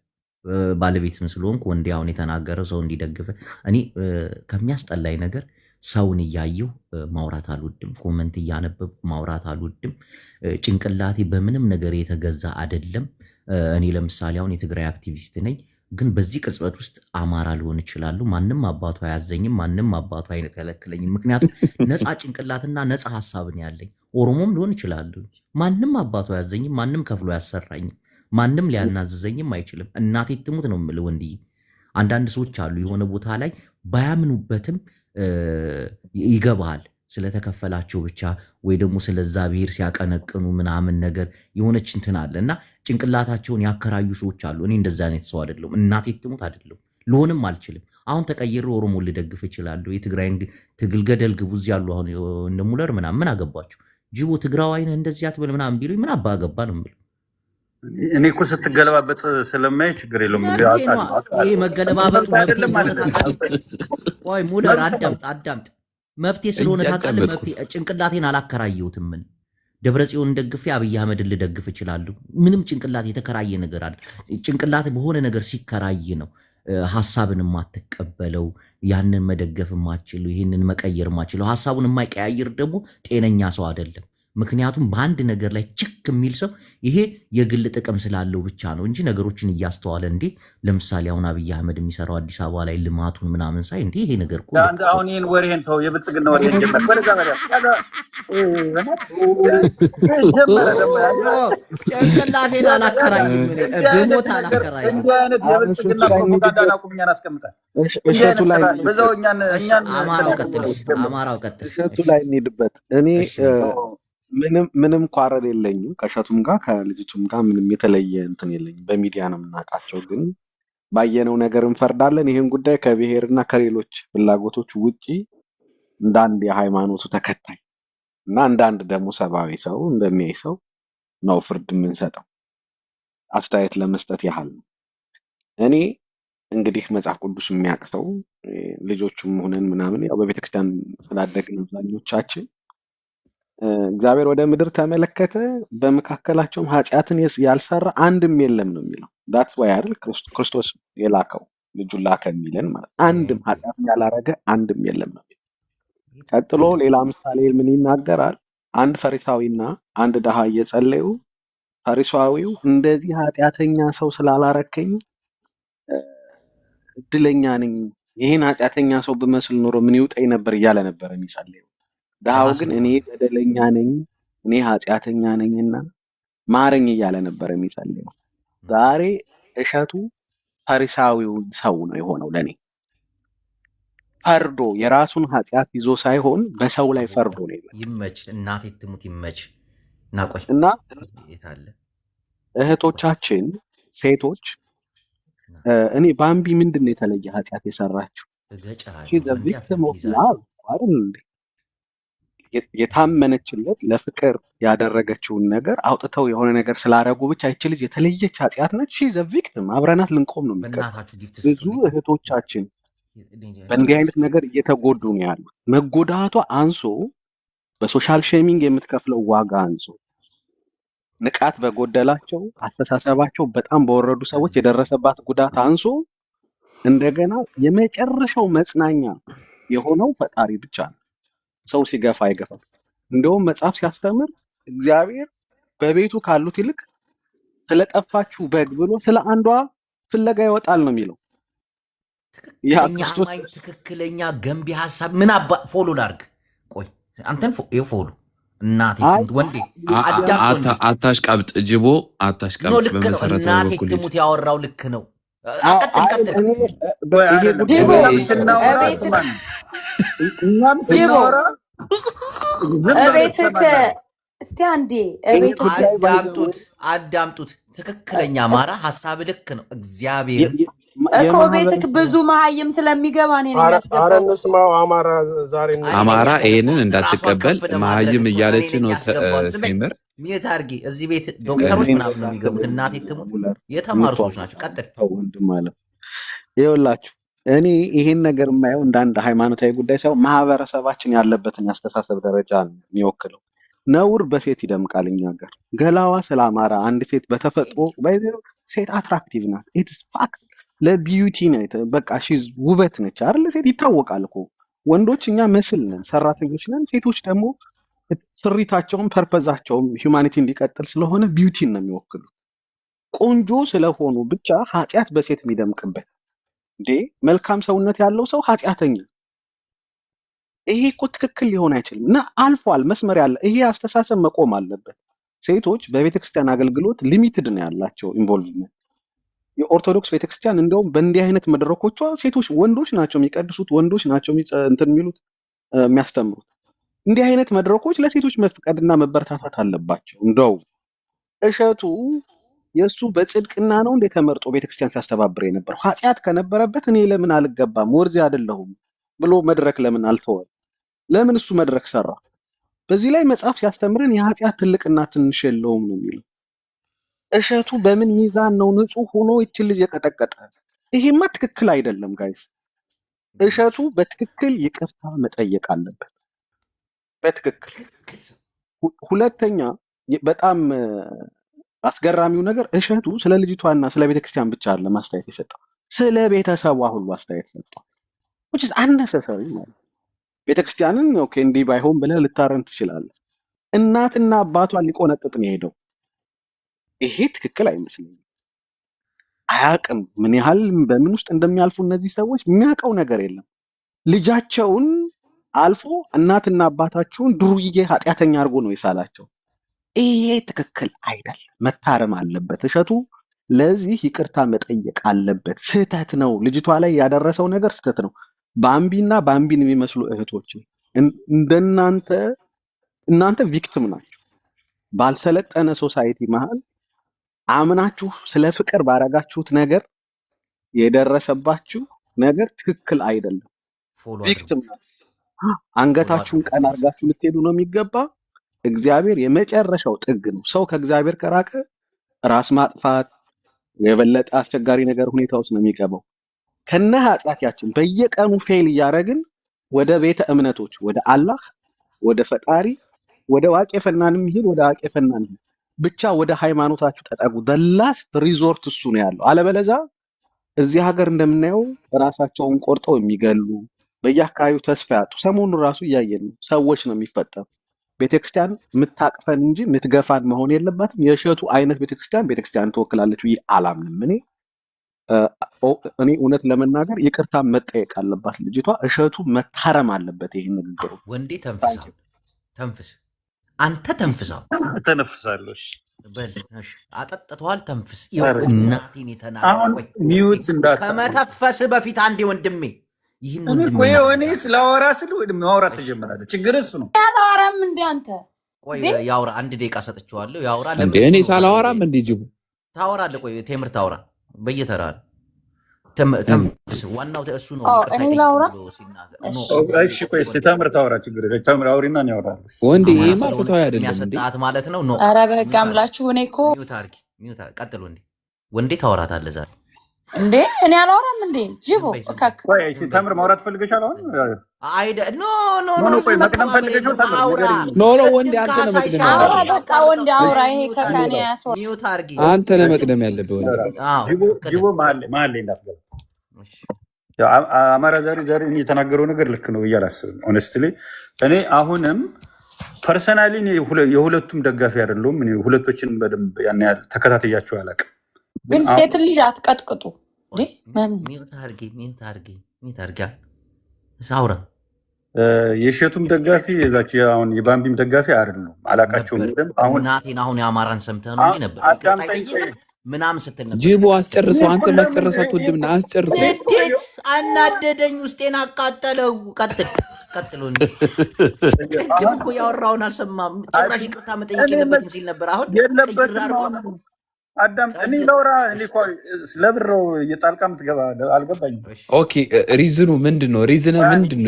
ባለቤትም ስለሆንኩ ወንዴ አሁን የተናገረው ሰው እንዲደግፍ እኔ ከሚያስጠላኝ ነገር ሰውን እያየው ማውራት አልወድም። ኮመንት እያነበብኩ ማውራት አልወድም። ጭንቅላቴ በምንም ነገር የተገዛ አይደለም። እኔ ለምሳሌ አሁን የትግራይ አክቲቪስት ነኝ፣ ግን በዚህ ቅጽበት ውስጥ አማራ ሊሆን ይችላሉ። ማንም አባቱ አያዘኝም፣ ማንም አባቱ አይከለክለኝም። ምክንያቱም ነፃ ጭንቅላትና ነፃ ሀሳብን ያለኝ። ኦሮሞም ሊሆን ይችላሉ። ማንም አባቱ አያዘኝም፣ ማንም ከፍሎ ያሰራኝም፣ ማንም ሊያናዝዘኝም አይችልም። እናቴ ትሙት ነው የምልህ ወንድዬ። አንዳንድ ሰዎች አሉ የሆነ ቦታ ላይ ባያምኑበትም ይገባሃል ስለተከፈላቸው ብቻ ወይ ደግሞ ስለዛ ብሔር ሲያቀነቅኑ ምናምን ነገር የሆነች እንትን አለ እና ጭንቅላታቸውን ያከራዩ ሰዎች አሉ። እኔ እንደዛ አይነት ሰው አይደለሁም። እናቴ ትሙት አይደለሁም፣ ልሆንም አልችልም። አሁን ተቀይሬ ኦሮሞ ልደግፍ እችላለሁ። የትግራይን ትግል ገደል ግቡ እዚህ ያሉ አሁን እነ ሙለር ምናምን ምን አገባቸው? ጅቦ ትግራዋይ ነህ እንደዚህ አትበል ምናምን ቢሉኝ ምን አባ ገባ ነው የምለው። እኔ እኮ ስትገለባበጥ ስለማይ ችግር የለውም። ይሄ መገለባበጡ ቆይ ሙለር አዳምጥ መብቴ ስለሆነ ታውቃለህ። መብቴ ጭንቅላቴን አላከራየሁትም። ምን ደብረጽዮን ደግፌ አብይ አህመድን ልደግፍ እችላለሁ። ምንም ጭንቅላት የተከራየ ነገር አለ። ጭንቅላት በሆነ ነገር ሲከራይ ነው ሀሳብን የማትቀበለው፣ ያንን መደገፍ የማችለው፣ ይህንን መቀየር የማችለው። ሀሳቡን የማይቀያየር ደግሞ ጤነኛ ሰው አይደለም። ምክንያቱም በአንድ ነገር ላይ ችክ የሚል ሰው ይሄ የግል ጥቅም ስላለው ብቻ ነው እንጂ ነገሮችን እያስተዋለ እንዴ። ለምሳሌ አሁን አብይ አህመድ የሚሰራው አዲስ አበባ ላይ ልማቱን ምናምን ሳይ እንዴ ይሄ ነገር አሁን ይህን ወሬን ተው፣ የብልጽግና ወሬን ጭንቅላቴን አላከራይም፣ ብሞት አላከራይም። እንዲህ አይነት የብልጽግና ፕሮፓጋንዳና ቁምኛን አስቀምጣል። አማራው ቀጥል። እሸቱ ላይ እንሂድበት። እኔ ምንም ኳረል የለኝም ከእሸቱም ጋር ከልጅቱም ጋር ምንም የተለየ እንትን የለኝም። በሚዲያ ነው የምናውቃቸው፣ ግን ባየነው ነገር እንፈርዳለን። ይህን ጉዳይ ከብሔርና ከሌሎች ፍላጎቶች ውጪ እንዳንድ የሃይማኖቱ ተከታይ እና እንዳንድ ደግሞ ሰብአዊ ሰው እንደሚያይ ሰው ነው ፍርድ የምንሰጠው። አስተያየት ለመስጠት ያህል ነው። እኔ እንግዲህ መጽሐፍ ቅዱስ የሚያውቅ ሰው ልጆቹም ሆነን ምናምን ያው በቤተክርስቲያን ስላደግን አብዛኞቻችን እግዚአብሔር ወደ ምድር ተመለከተ፣ በመካከላቸውም ኃጢአትን ያልሰራ አንድም የለም ነው የሚለው። ዳትስ ዋይ አይደል ክርስቶስ የላከው ልጁን ላከ የሚለን ማለት አንድም ኃጢአት ያላረገ አንድም የለም ነው። ቀጥሎ ሌላ ምሳሌ ምን ይናገራል? አንድ ፈሪሳዊና አንድ ድሃ እየጸለዩ ፈሪሳዊው እንደዚህ ኃጢአተኛ ሰው ስላላረከኝ እድለኛ ነኝ፣ ይሄን ኃጢአተኛ ሰው ብመስል ኖሮ ምን ይውጠኝ ነበር እያለ ነበር የሚጸልየው። ድሃው ግን እኔ በደለኛ ነኝ፣ እኔ ኃጢአተኛ ነኝና ማረኝ እያለ ነበር የሚጸልየው። ዛሬ እሸቱ ፈሪሳዊው ሰው ነው የሆነው። ለኔ ፈርዶ የራሱን ኃጢአት ይዞ ሳይሆን በሰው ላይ ፈርዶ ነው ይመጣ። ይመች እናቴ ትሙት ይመች ናቆይ እና የታለ እህቶቻችን ሴቶች እኔ ባምቢ ምንድን ነው የተለየ ኃጢአት የሰራችው? ቪክቲም ኦፍ ላቭ አይደል እንዴ? የታመነችለት ለፍቅር ያደረገችውን ነገር አውጥተው የሆነ ነገር ስላረጉ ብቻ ይች ልጅ የተለየች ኃጢአት ነች። ሺ ዘ ቪክቲም አብረናት ልንቆም ነው የሚገባው። ብዙ እህቶቻችን በእንዲህ አይነት ነገር እየተጎዱ ነው ያሉት። መጎዳቷ አንሶ በሶሻል ሼሚንግ የምትከፍለው ዋጋ አንሶ ንቃት በጎደላቸው አስተሳሰባቸው በጣም በወረዱ ሰዎች የደረሰባት ጉዳት አንሶ እንደገና የመጨረሻው መጽናኛ የሆነው ፈጣሪ ብቻ ነው። ሰው ሲገፋ አይገፋም። እንደውም መጽሐፍ ሲያስተምር እግዚአብሔር በቤቱ ካሉት ይልቅ ስለጠፋችሁ በግ ብሎ ስለ አንዷ ፍለጋ ይወጣል ነው የሚለው። ትክክለኛ ገንቢ ሀሳብ ምን አባ ፎሎ ላርግ? ቆይ አንተን ፎሎ እናቴ ወንዴ አታሽቃብጥ፣ ጅቦ አታሽቃብጥ። በመሰረተ እናቴ ትሙት ያወራው ልክ ነው። እስቲ አንዴ አዳምጡት። ትክክለኛ አማራ ሀሳብ ልክ ነው። እግዚአብሔር እኮ ቤትክ ብዙ መሀይም ስለሚገባ ነው የሚያስገባው። ኧረ እንስማው። አማራ ዛሬ አማራ ይሄንን እንዳትቀበል መሀይም እያለች ነው ቴምር ሚት አድርጊ። እዚህ ቤት ዶክተሮች ምናምን ነው የሚገቡት። እናቴ ትሙት የተማሩ ሰዎች ናቸው። ቀጥል ወንድም አለ። ይኸውላችሁ እኔ ይሄን ነገር የማየው እንደ አንድ ሃይማኖታዊ ጉዳይ ሳይሆን ማህበረሰባችን ያለበትን ያስተሳሰብ ደረጃ ነው የሚወክለው። ነውር በሴት ይደምቃል። እኛ ጋር ገላዋ ስላማራ አንድ ሴት በተፈጥሮ ሴት አትራክቲቭ ናት። ኢትስ ፋክት ለቢዩቲ ነው። በቃ ሺዝ ውበት ነች አይደል? ሴት ይታወቃል እኮ። ወንዶች እኛ መስል ነን፣ ሰራተኞች ነን። ሴቶች ደግሞ ስሪታቸውም ፐርፐዛቸውም ሂውማኒቲ እንዲቀጥል ስለሆነ ቢዩቲን ነው የሚወክሉት። ቆንጆ ስለሆኑ ብቻ ኃጢአት በሴት የሚደምቅበት እንዴ? መልካም ሰውነት ያለው ሰው ኃጢአተኛ፣ ይሄ እኮ ትክክል ሊሆን አይችልም። እና አልፏል መስመር ያለ ይሄ አስተሳሰብ መቆም አለበት። ሴቶች በቤተክርስቲያን አገልግሎት ሊሚትድ ነው ያላቸው ኢንቮልቭመንት። የኦርቶዶክስ ቤተክርስቲያን እንደውም በእንዲህ አይነት መድረኮቿ ሴቶች ወንዶች ናቸው የሚቀድሱት፣ ወንዶች ናቸው እንትን የሚሉት የሚያስተምሩት። እንዲህ አይነት መድረኮች ለሴቶች መፍቀድና መበረታታት አለባቸው። እንደው እሸቱ የእሱ በጽድቅና ነው እንደ ተመርጦ ቤተክርስቲያን ሲያስተባብር የነበረው ኃጢአት ከነበረበት እኔ ለምን አልገባም ወርዚ አይደለሁም ብሎ መድረክ ለምን አልተወም? ለምን እሱ መድረክ ሰራ? በዚህ ላይ መጽሐፍ ሲያስተምረን የኃጢአት ትልቅና ትንሽ የለውም ነው የሚለው። እሸቱ በምን ሚዛን ነው ንጹህ ሆኖ ይችን ልጅ የቀጠቀጠ? ይሄማ ትክክል አይደለም ጋይስ። እሸቱ በትክክል ይቅርታ መጠየቅ አለበት። በትክክል ሁለተኛ በጣም አስገራሚው ነገር እሸቱ ስለ ልጅቷና ስለ ቤተክርስቲያን ብቻ አይደለም አስተያየት የሰጠው፣ ስለ ቤተሰቧ ሁሉ አስተያየት ሰጠው። which is unnecessary ማለት ቤተክርስቲያንን ኦኬ እንዲህ ባይሆን ብለህ ልታረን ትችላለህ። እናትና አባቷን ሊቆነጥጥ ነው የሄደው። ይሄ ትክክል አይመስልኝም። አያውቅም ምን ያህል በምን ውስጥ እንደሚያልፉ እነዚህ ሰዎች የሚያውቀው ነገር የለም። ልጃቸውን አልፎ እናትና አባታቸውን ዱርዬ ኃጢአተኛ አድርጎ ነው የሳላቸው። ይሄ ትክክል አይደለም፣ መታረም አለበት። እሸቱ ለዚህ ይቅርታ መጠየቅ አለበት። ስህተት ነው፣ ልጅቷ ላይ ያደረሰው ነገር ስህተት ነው። ባምቢና ባምቢን የሚመስሉ እህቶች እናንተ ቪክቲም ናችሁ። ባልሰለጠነ ሶሳይቲ መሀል አምናችሁ ስለ ፍቅር ባረጋችሁት ነገር የደረሰባችሁ ነገር ትክክል አይደለም። ቪክቲም ናችሁ። አንገታችሁን ቀና አድርጋችሁ ልትሄዱ ነው የሚገባ። እግዚአብሔር የመጨረሻው ጥግ ነው። ሰው ከእግዚአብሔር ከራቀ ራስ ማጥፋት የበለጠ አስቸጋሪ ነገር ሁኔታ ውስጥ ነው የሚገባው። ከነ ኃጢአታችን በየቀኑ ፌል እያደረግን ወደ ቤተ እምነቶች፣ ወደ አላህ፣ ወደ ፈጣሪ፣ ወደ ዋቄ ፈናንም ይሄድ ወደ ዋቄ ፈናን ብቻ ወደ ሃይማኖታችሁ ተጠጉ። the last resort እሱ ነው ያለው። አለበለዚያ እዚህ ሀገር እንደምናየው ራሳቸውን ቆርጠው የሚገሉ በየአካባቢው ተስፋ ያጡ ሰሞኑን ራሱ እያየን ነው። ሰዎች ነው የሚፈጠሩ። ቤተክርስቲያን የምታቅፈን እንጂ የምትገፋን መሆን የለባትም። የእሸቱ አይነት ቤተክርስቲያን ትወክላለች ብዬ አላምንም። እኔ እውነት ለመናገር ይቅርታ መጠየቅ አለባት ልጅቷ። እሸቱ መታረም አለበት። ይሄን ንግግሩ ወንዴ ተንፍስ፣ አንተ ተንፍሳው ተነፍሳለሽ አጠጥተዋል። ተንፍስ። እናቴን የተናገር ሚዩት እንዳታ ከመተፈስ በፊት አንዴ ወንድሜ ይህን እኔ ስለአወራ ስል ማውራት ተጀመራለች። ችግር እሱ ነው። ያላወራም እንደ አንተ ቆይ ያውራ። 1 ደቂቃ ሰጥቼዋለሁ ያውራ። እኔ ሳላወራም እንደ ጅቡ ታወራለህ። ቆይ ቴምር ታውራ በየተራ ተንፍስ። ዋናው እሱ ነው። እኔ ላውራ። እሺ ቆይ ተምር ታውራ። ችግር ተምር አውሪና ነው ያወራል። ወንዴ ይሄማ ፍትሃዊ አይደለም እንዴ? ያሰጣት ማለት ነው። ኖ ኧረ በህግ አምላችሁ። እኔ እኮ ሚዩት ቀጥል። ወንዴ ታወራታለህ ዛሬ እንዴ? እኔ አላወራም እንዴ? ጅቦ እካክ ቆይ ተምር ማውራት ፈልገሻል አሁን? አይደ ኖ ቆይ መቅደም ፈልገሻል ተምር? ኖ ወንዴ አንተ ነህ መቅደም አውራ። በቃ ወንዴ አውራ። ይሄ ከካኔ ያስወጣ። ሚዩት አርጊ። አንተ ነህ መቅደም ያለብህ ወንዴ። ጅቦ መሀል እንዳትገባ። አማራ ዛሬ የተናገረው ነገር ልክ ነው ብዬ አላስብም። ሆነስትሊ እኔ አሁንም ፐርሰናሊ የሁለቱም ደጋፊ አይደለሁም። እኔ ሁለቶችን በደንብ ያን ያህል ተከታተያቸው አላውቅም። ግን ሴት ልጅ አትቀጥቅጡ። ሚዩት አርጊ ሳውራ። የእሸቱም ደጋፊ አሁን የባምቢም ደጋፊ አይደለሁም። አላውቃቸውም። አሁን የአማራን ሰምተህ ነው እንጂ ነበር ምናምን ስትል ነበር። ጅቦ አስጨርሰው። አንተ ማስጨረሳት ወድምና አስጨርሰው። እንዴት አናደደኝ፣ ውስጤን አቃጠለው። ቀጥሎ እንዴ ቅድም እኮ ያወራውን አልሰማም። ጭራሽ ይቅርታ መጠየቅ የለበትም ሲል ነበር። አሁን የለበትም። አዳም እኔ ለውራ ለብረው የጣልቃ ምትገባ አልገባኝም። ኦኬ ሪዝኑ ምንድነው?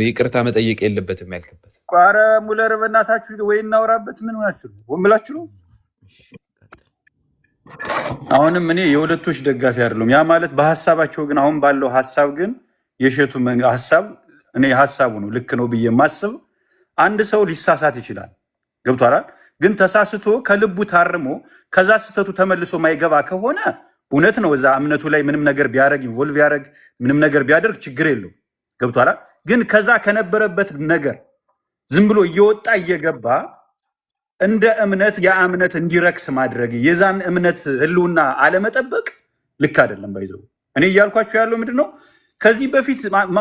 ይቅርታ መጠየቅ የለበትም ያልክበት? ቋረ ሙለር በእናታችሁ ወይ እናውራበት። ምን ሆናችሁ ወምላችሁ ነው? አሁንም እኔ የሁለቶች ደጋፊ አይደለም። ያ ማለት በሐሳባቸው ግን አሁን ባለው ሐሳብ ግን የእሸቱ ሐሳብ እኔ ሐሳቡ ነው ልክ ነው ብዬ ማስብ። አንድ ሰው ሊሳሳት ይችላል። ገብቷል። ግን ተሳስቶ ከልቡ ታርሞ ከዛ ስተቱ ተመልሶ ማይገባ ከሆነ እውነት ነው እዛ እምነቱ ላይ ምንም ነገር ቢያደርግ ኢንቮልቭ ያደርግ ምንም ነገር ቢያደርግ ችግር የለው። ገብቷል። ግን ከዛ ከነበረበት ነገር ዝም ብሎ እየወጣ እየገባ እንደ እምነት ያ እምነት እንዲረክስ ማድረግ የዛን እምነት ህልውና አለመጠበቅ ልክ አይደለም። ባይዘው እኔ እያልኳችሁ ያለው ምንድነው ከዚህ በፊት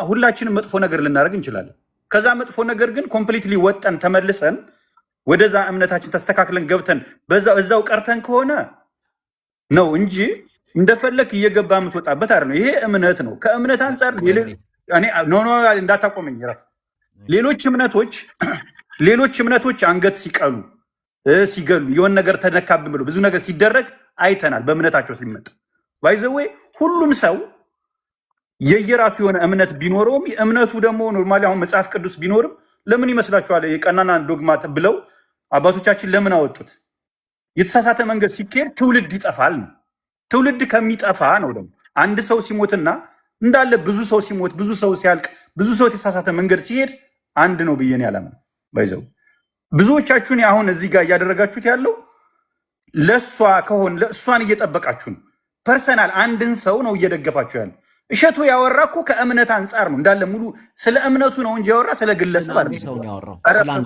ሁላችንም መጥፎ ነገር ልናደርግ እንችላለን። ከዛ መጥፎ ነገር ግን ኮምፕሊትሊ ወጠን ተመልሰን ወደዛ እምነታችን ተስተካክለን ገብተን እዛው ቀርተን ከሆነ ነው እንጂ እንደፈለክ እየገባ የምትወጣበት አይደለም። ይሄ እምነት ነው። ከእምነት አንጻር እኔ እንዳታቆመኝ ረፍ ሌሎች እምነቶች አንገት ሲቀሉ ሲገሉ የሆነ ነገር ተነካብን ብሎ ብዙ ነገር ሲደረግ አይተናል። በእምነታቸው ሲመጣ ባይዘዌ ሁሉም ሰው የየራሱ የሆነ እምነት ቢኖረውም እምነቱ ደግሞ ኖርማሊ አሁን መጽሐፍ ቅዱስ ቢኖርም ለምን ይመስላችኋል የቀናና ዶግማ ብለው አባቶቻችን ለምን አወጡት? የተሳሳተ መንገድ ሲካሄድ ትውልድ ይጠፋል ነው። ትውልድ ከሚጠፋ ነው ደግሞ አንድ ሰው ሲሞትና እንዳለ ብዙ ሰው ሲሞት ብዙ ሰው ሲያልቅ ብዙ ሰው የተሳሳተ መንገድ ሲሄድ አንድ ነው ብዬ ነው ያላምነው። ባይዘው ብዙዎቻችሁን አሁን እዚህ ጋር እያደረጋችሁት ያለው ለሷ ከሆነ ለእሷን እየጠበቃችሁ ነው። ፐርሰናል አንድን ሰው ነው እየደገፋችሁ ያለው። እሸቱ ያወራ እኮ ከእምነት አንጻር ነው እንዳለ ሙሉ ስለ እምነቱ ነው እንጂ ያወራ ስለ ግለሰብ አይደለም።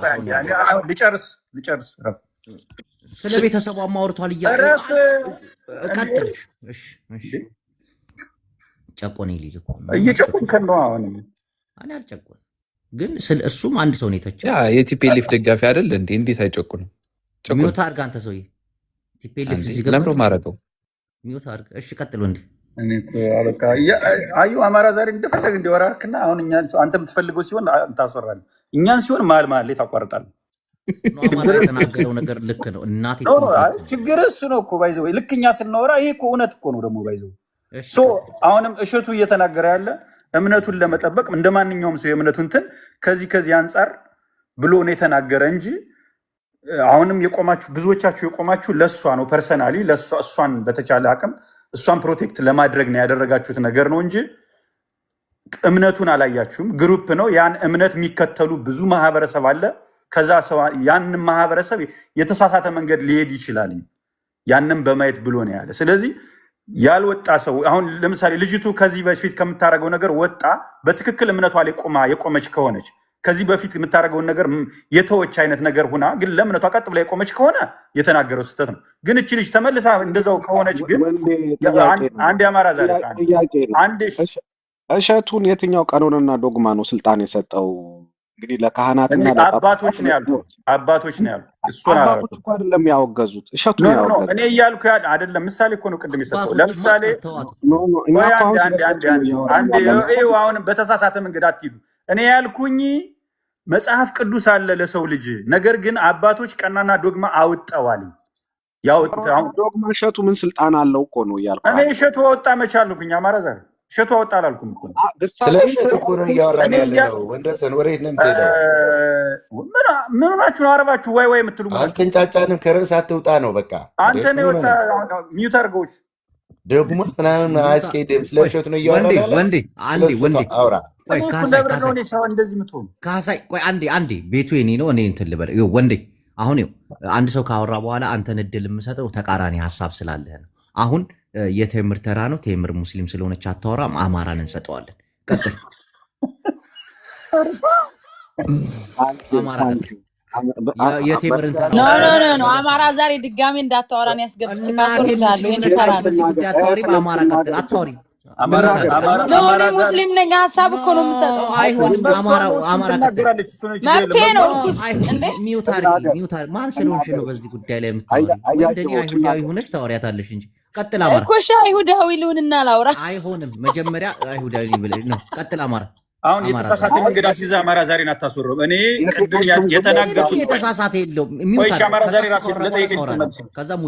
ልጨርስ ስለ ቤተሰቡ አማውርቷል እያለ ቀጥል። ጨቆኔ ልጅ እኮ እየጨቆንከን ነው። አሁን እኔ አልጨቆንም፣ ግን ስለ እሱም አንድ ሰው ነው የተቸው። ያ የቲፒኤልኤፍ ደጋፊ አይደል እንዴ? እንዴት አይጨቁንም? ሚውት አድርግ አንተ ሰውዬ። ቲፒኤልኤፍ እዚህ ለምሮ ማረገው ሚውት አድርግ። እሺ ቀጥሎ እንዴ አዩ አማራ ዛሬ እንደፈለግ እንዲወራርክና አሁን እኛን አንተ የምትፈልገው ሲሆን ታስወራለህ፣ እኛን ሲሆን መሀል ላይ ታቋርጣለህ። የተናገረው ነገር ልክ ነው። እናቴ ችግር እሱ ነው እኮ ባይዘው ልክ እኛ ስናወራ ይሄ እኮ እውነት እኮ ነው ደግሞ ባይዘው። አሁንም እሸቱ እየተናገረ ያለ እምነቱን ለመጠበቅ እንደ ማንኛውም ሰው የእምነቱን እንትን ከዚህ አንጻር ብሎ ነው የተናገረ እንጂ አሁንም የቆማችሁ ብዙዎቻችሁ የቆማችሁ ለእሷ ነው። ፐርሰናሊ ለእሷ እሷን በተቻለ አቅም እሷን ፕሮቴክት ለማድረግ ነው ያደረጋችሁት ነገር ነው እንጂ እምነቱን አላያችሁም። ግሩፕ ነው። ያን እምነት የሚከተሉ ብዙ ማህበረሰብ አለ። ከዛ ሰው ያንን ማህበረሰብ የተሳሳተ መንገድ ሊሄድ ይችላል። ያንን በማየት ብሎ ነው ያለ። ስለዚህ ያልወጣ ሰው አሁን ለምሳሌ ልጅቱ ከዚህ በፊት ከምታደርገው ነገር ወጣ በትክክል እምነቷ ላይ የቆመች ከሆነች ከዚህ በፊት የምታደርገውን ነገር የተወች አይነት ነገር ሁና ግን ለእምነቷ ቀጥ ብላ የቆመች ከሆነ የተናገረው ስህተት ነው። ግን እቺ ልጅ ተመልሳ እንደዛው ከሆነች ግን አንድ የአማራ ዛሬ አንድ እሸቱን የትኛው ቀኖንና ዶግማ ነው ስልጣን የሰጠው? እንግዲህ ለካህናትና አባቶች ነው ያሉ አባቶች ነው ያሉ እሱን አባቶች እኮ አይደለም ያወገዙት እሸቱ ነው ያወገዙት። እኔ እያልኩ አይደለም ምሳሌ እኮ ነው ቅድም የሰጠው። ለምሳሌ አሁን በተሳሳተ መንገድ አትሂዱ። እኔ ያልኩኝ መጽሐፍ ቅዱስ አለ ለሰው ልጅ፣ ነገር ግን አባቶች ቀናና ዶግማ አውጠዋል። ዶግማ እሸቱ ምን ስልጣን አለው እኮ ነው እያልኩ። እኔ እሸቱ አወጣ መቻልኩኝ አማራ ዛሬ እሸቱ አወጣ አላልኩም እኮ። ስለ እሸቱ እኮ ነው እያወራን ያለው። ወንደሰን ወሬት ነው የምትሄደው? ምን ሆናችሁ ነው አረባችሁ ወይ ወይ የምትሉ? አልተንጫጫንም። ከርዕስ አትውጣ ነው በቃ። አንተ ነው የወጣ ሚውት አድርገውሽ ደግሞ ምናምን አያስኬድም። ስለ እሸቱ ነው እያወራን ያለው። ወንዴ አውራ ቆይ ካሳይ ቆይ አንዴ ቤቱ የኔ ነው። እኔ እንትን ልበል ወንዴ። አሁን አንድ ሰው ካወራ በኋላ አንተን እድል የምሰጠው ተቃራኒ ሀሳብ ስላለህ ነው። አሁን የቴምር ተራ ነው። ቴምር ሙስሊም ስለሆነች አታወራም። አማራን እንሰጠዋለን። ቀጥል አማራ ቀጥል። የቴምርን ተራ ኖ አማራ ዛሬ ድጋሜ እንዳታወራን ያስገብች አማራ ቀጥል። አታወሪም ሙስሊም ነኝ ሀሳብ እኮ ነው የምሰጠው። አይሆንም። አማራ ቀጥላለች መብቴ ነው እንዴ? ሚውት አድርጊ። ማን ስለሆንሽ ነው በዚህ ጉዳይ ላይ የምታወሪው? እንደኔ አይሁዳዊ ሆነሽ ታወሪያታለሽ እንጂ። ቀጥል አማራ እኮ እሺ፣ አይሁዳዊ ልሁንና ላውራ። አይሆንም። መጀመሪያ አይሁዳዊ ብለሽ ነው። ቀጥል አማራ። አሁን የተሳሳተ መንገድ አስይዛ አማራ ዛሬን አታስወረው። እኔ ቅድም የተናገርኩት የተሳሳተ የለውም። አማራ ዛሬ ራሱ ለጠየቀኝ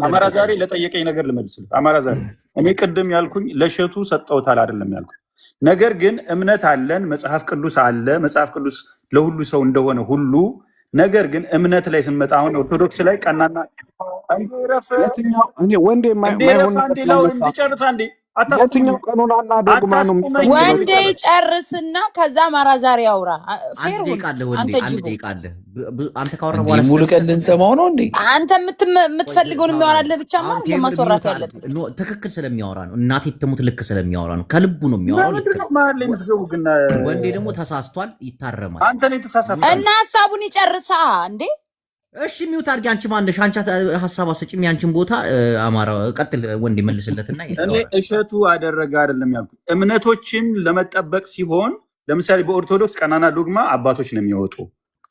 አማራ ዛሬ ለጠየቀኝ ነገር ልመልስልህ። አማራ ዛሬ እኔ ቅድም ያልኩኝ ለእሸቱ ሰጠውታል አይደለም ያልኩኝ። ነገር ግን እምነት አለን፣ መጽሐፍ ቅዱስ አለ። መጽሐፍ ቅዱስ ለሁሉ ሰው እንደሆነ ሁሉ ነገር ግን እምነት ላይ ስንመጣ አሁን ኦርቶዶክስ ላይ ቀናና ወንዴ እንዲጨርስ አንዴ የትኛው ቀኖናና ዶግማ ነው? ወንዴ ጨርስና ከዛ አማራ ዛሬ ያውራ። አንድ ደቂቃ አለ። አንተ ካወራ በኋላ ሙሉ ቀን ልንሰማው ነው እንዴ? አንተ የምትፈልገውን የሚያወራልህ ብቻ ማስወራት ያለብህ ትክክል ስለሚያወራ ነው። እናቴ ትሙት ልክ ስለሚያወራ ነው። ከልቡ ነው የሚያወራው። ወንዴ ደግሞ ተሳስቷል፣ ይታረማል። አንተ ነው የተሳሳተው እና ሀሳቡን ይጨርሳ እንዴ። እሺ ሚውት አድርጊ። አንቺ ማነሽ? አንቺ ሀሳብ አሰጪም ያንቺን ቦታ አማራ ቀጥል። ወንድ ይመልስለትና እኔ እሸቱ አደረገ አይደለም ያልኩት። እምነቶችን ለመጠበቅ ሲሆን ለምሳሌ በኦርቶዶክስ ቀናና ዶግማ አባቶች ነው የሚወጡ።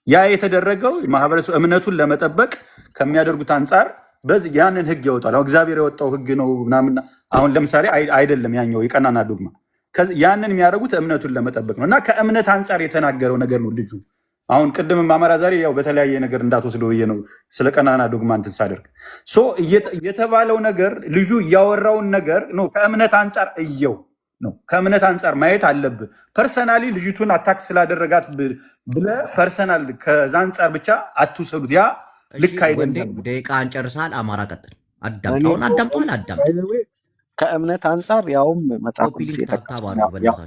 ያ የተደረገው ማህበረሰቡ እምነቱን ለመጠበቅ ከሚያደርጉት አንጻር በዚህ ያንን ህግ ያወጣል። አሁን እግዚአብሔር ያወጣው ህግ ነው ምናምን። አሁን ለምሳሌ አይደለም ያኛው የቀናና ዶግማ ያንን የሚያደርጉት እምነቱን ለመጠበቅ ነው እና ከእምነት አንጻር የተናገረው ነገር ነው ልጁ። አሁን ቅድም አማራ ዛሬ ያው በተለያየ ነገር እንዳትወስደው ብዬ ነው ስለ ቀናና ዶግማ እንትን ሳደርግ የተባለው ነገር ልጁ እያወራውን ነገር ነው ከእምነት አንጻር እየው ነው ከእምነት አንጻር ማየት አለብህ። ፐርሰናሊ ልጅቱን አታክ ስላደረጋት ብለህ ፐርሰናል ከዛ አንጻር ብቻ አትውሰዱት። ያ ልክ አይደለም። ደቂቃ አንጨርሳል። አማራ ቀጥል። አዳምጠዋል። ከእምነት አንጻር ያውም መጽሐፍ ቅዱስ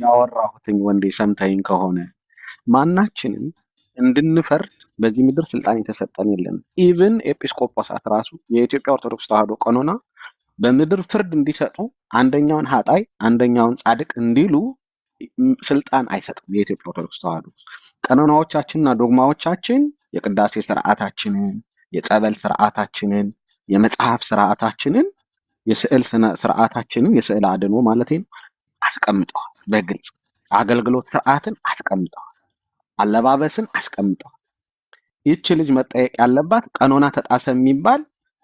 ያወራሁትኝ ወንዴ ሰምተኝ ከሆነ ማናችንም እንድንፈርድ በዚህ ምድር ስልጣን የተሰጠን የለም። ኢቭን ኤጲስቆጶሳት ራሱ የኢትዮጵያ ኦርቶዶክስ ተዋሕዶ ቀኖና በምድር ፍርድ እንዲሰጡ አንደኛውን ኃጣይ አንደኛውን ጻድቅ እንዲሉ ስልጣን አይሰጥም። የኢትዮጵያ ኦርቶዶክስ ተዋሕዶ ቀኖናዎቻችንና ዶግማዎቻችን የቅዳሴ ስርዓታችንን፣ የጸበል ስርዓታችንን፣ የመጽሐፍ ስርዓታችንን፣ የስዕል ስርዓታችንን የስዕል አድኖ ማለት ነው አስቀምጠዋል። በግልጽ አገልግሎት ስርዓትን አስቀምጠዋል። አለባበስን አስቀምጠዋል። ይህች ልጅ መጠየቅ ያለባት ቀኖና ተጣሰ የሚባል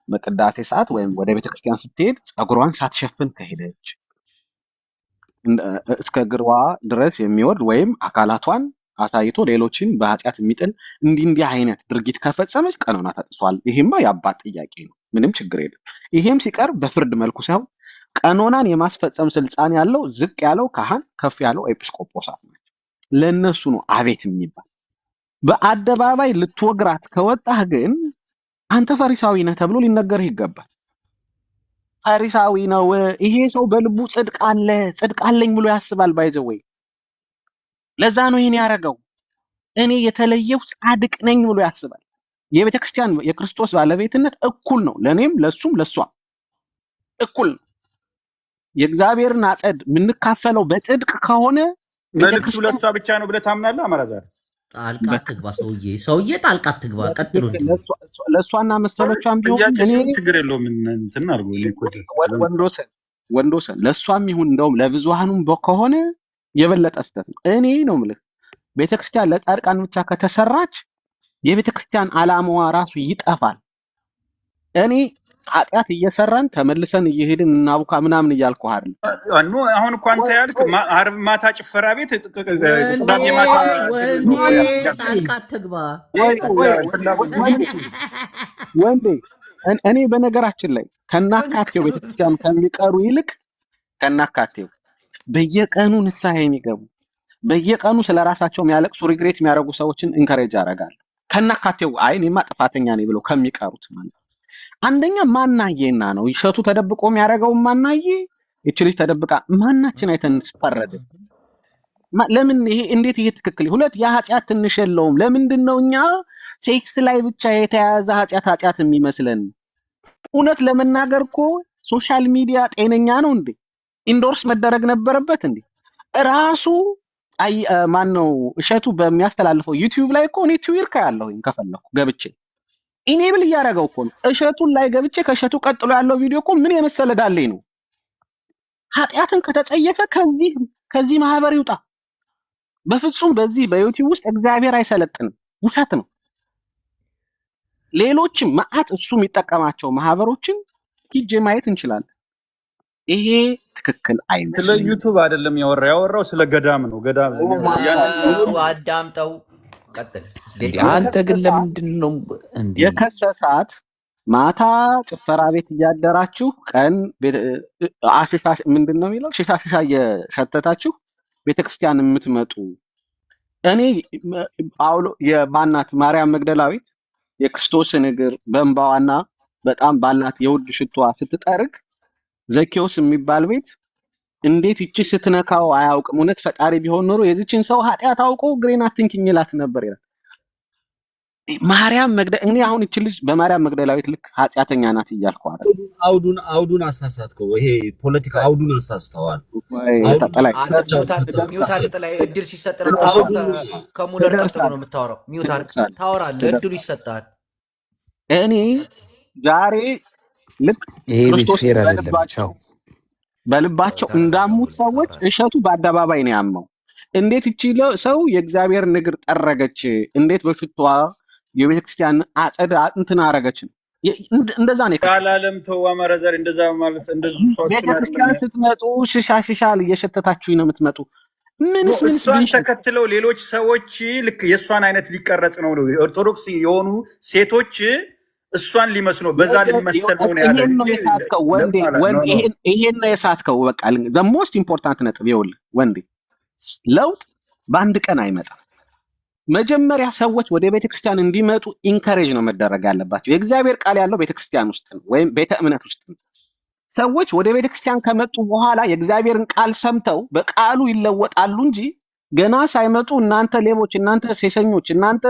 በቅዳሴ ሰዓት ወይም ወደ ቤተክርስቲያን ስትሄድ ፀጉሯን ሳትሸፍን ከሄደች እስከ ግርዋ ድረስ የሚወርድ ወይም አካላቷን አሳይቶ ሌሎችን በኃጢአት የሚጥል እንዲህ አይነት ድርጊት ከፈጸመች ቀኖና ተጥሷል። ይሄማ የአባት ጥያቄ ነው፣ ምንም ችግር የለም። ይሄም ሲቀር በፍርድ መልኩ ሳይሆን ቀኖናን የማስፈጸም ስልጣን ያለው ዝቅ ያለው ካህን፣ ከፍ ያለው ኤጲስቆጶሳት ናቸው። ለነሱ ነው አቤት የሚባል። በአደባባይ ልትወግራት ከወጣህ ግን አንተ ፈሪሳዊ ነህ ተብሎ ሊነገርህ ይገባል። ፈሪሳዊ ነው ይሄ ሰው በልቡ ጽድቅ አለኝ ብሎ ያስባል። ባይዘወይ ለዛ ነው ይሄን ያደረገው። እኔ የተለየው ጻድቅ ነኝ ብሎ ያስባል። የቤተክርስቲያን የክርስቶስ ባለቤትነት እኩል ነው። ለኔም ለሱም ለሷ እኩል ነው። የእግዚአብሔርን አጸድ የምንካፈለው በጽድቅ ከሆነ መልእክቱ ለእሷ ብቻ ነው ብለህ ታምናለህ? አማራ ዛሬ ጣልቃ አትግባ ሰውዬ ጣልቃ አትግባ። ቀጥሉ። ለእሷና መሰሎቿም ቢሆን እኔ ችግር የለውም እንትን አድርጎ ወንዶሰን ለእሷም ይሁን እንደውም ለብዙሃኑም ከሆነ የበለጠ ስህተት ነው። እኔ ነው የምልህ ቤተክርስቲያን ለጻድቃን ብቻ ከተሰራች የቤተክርስቲያን ዓላማዋ ራሱ ይጠፋል። እኔ ኃጢአት እየሰራን ተመልሰን እየሄድን እናቡካ ምናምን እያልኩ አይደል? አሁን እኮ አንተ ያልክ ዓርብ ማታ ጭፈራ ቤት ቅዳሜ ማታ ጣልቃ አትግባ ወንዴ። እኔ በነገራችን ላይ ከናካቴው ቤተክርስቲያን ከሚቀሩ ይልቅ ከናካቴው በየቀኑ ንስሐ የሚገቡ በየቀኑ ስለራሳቸው የሚያለቅሱ ሪግሬት የሚያደርጉ ሰዎችን ኢንከሬጅ አደርጋለሁ። ከናካቴው አይ እኔማ ጥፋተኛ ነኝ ብለው ከሚቀሩት ማለት አንደኛ ማናየና ነው ይሸቱ ተደብቆ የሚያደርገው ማናየ እቺ ልጅ ተደብቃ ማናችን አይተን ስፈረደ ለምን ይሄ እንዴት ይሄ ትክክል? ሁለት የኃጢአት ትንሽ የለውም። ለምንድን ነው እኛ ሴክስ ላይ ብቻ የተያዘ ኃጢአት የሚመስለን? እውነት ለመናገር እኮ ሶሻል ሚዲያ ጤነኛ ነው እንዴ? ኢንዶርስ መደረግ ነበረበት እንዴ? ራሱ ማን ነው እሸቱ በሚያስተላልፈው ዩቲዩብ ላይ እኮ እኔ ትዊርካ ያለሁኝ ከፈለኩ ገብቼ ኢኔብል እያደረገው እኮ ነው። እሸቱን ላይ ገብቼ ከእሸቱ ቀጥሎ ያለው ቪዲዮ እኮ ምን የመሰለ ዳለኝ ነው። ኃጢአትን ከተጸየፈ ከዚህ ማህበር ይውጣ። በፍጹም በዚህ በዩቲዩብ ውስጥ እግዚአብሔር አይሰለጥንም፣ ውሸት ነው። ሌሎችም ማአት እሱ የሚጠቀማቸው ማህበሮችን ሂጄ ማየት እንችላለን። ይሄ ትክክል አይመስልም። ስለ ዩቲዩብ አይደለም ያወራው ስለ ገዳም ነው። ገዳም አዳምጠው ቀጥል። አንተ ግን ለምንድን ነው የከሰሳት? ማታ ጭፈራ ቤት እያደራችሁ ቀን አሽሻሽ ምንድን ነው የሚለው ሽሻሽሻ እየሸተታችሁ ቤተክርስቲያን የምትመጡ እኔ ጳውሎ የማናት ማርያም መግደላዊት የክርስቶስን እግር በእንባዋና በጣም ባላት የውድ ሽቷ ስትጠርግ ዘኬዎስ የሚባል ቤት እንዴት ይቺ ስትነካው አያውቅም። እውነት ፈጣሪ ቢሆን ኖሮ የዚችን ሰው ኃጢአት አውቆ ግሬን አትንኪኝ ይላት ነበር ይላል። ማርያም እኔ አሁን እቺ ልጅ በማርያም መግደላዊት ልክ ኃጢአተኛ ናት እያልኩ አይደል? አውዱን አሳሳትከው። ይሄ ፖለቲካ አውዱን አሳስተዋል። ሚውት አርግ። እድል ሲሰጥ ከሙለር ቀጥሎ ነው የምታወራው። ሚውት አርግ፣ ታወራለህ፣ እድሉ ይሰጣል። እኔ ዛሬ ልክ ክርስቶስ በልባቸው እንዳሙት ሰዎች እሸቱ በአደባባይ ነው ያመው። እንዴት ይችላል ሰው የእግዚአብሔር እግር ጠረገች? እንዴት በሽቷ የቤተክርስቲያን አጸድ እንትን አረገች? እንደዛ ነው ካላለም ተው አማራ ዛሬ እንደዛ ማለት እንደዚህ ሶስት ቤተክርስቲያን ስትመጡ ሽሻ እየሸተታችሁ ነው የምትመጡ። ምንስ እሷን ተከትለው ሌሎች ሰዎች ልክ የእሷን አይነት ሊቀረጽ ነው ኦርቶዶክስ የሆኑ ሴቶች እሷን ሊመስሉ በዛ ሊመሰል ነው ያለው። ይሄን ነው የሳትከው ወንዴ። ይሄን ነው የሳትከው። በቃ ዘ ሞስት ኢምፖርታንት ነጥብ ይኸውልህ ወንዴ፣ ለውጥ በአንድ ቀን አይመጣም። መጀመሪያ ሰዎች ወደ ቤተክርስቲያን እንዲመጡ ኢንከሬጅ ነው መደረግ ያለባቸው። የእግዚአብሔር ቃል ያለው ቤተክርስቲያን ውስጥ ነው ወይም ቤተ እምነት ውስጥ ነው። ሰዎች ወደ ቤተክርስቲያን ከመጡ በኋላ የእግዚአብሔርን ቃል ሰምተው በቃሉ ይለወጣሉ እንጂ ገና ሳይመጡ እናንተ ሌቦች፣ እናንተ ሴሰኞች፣ እናንተ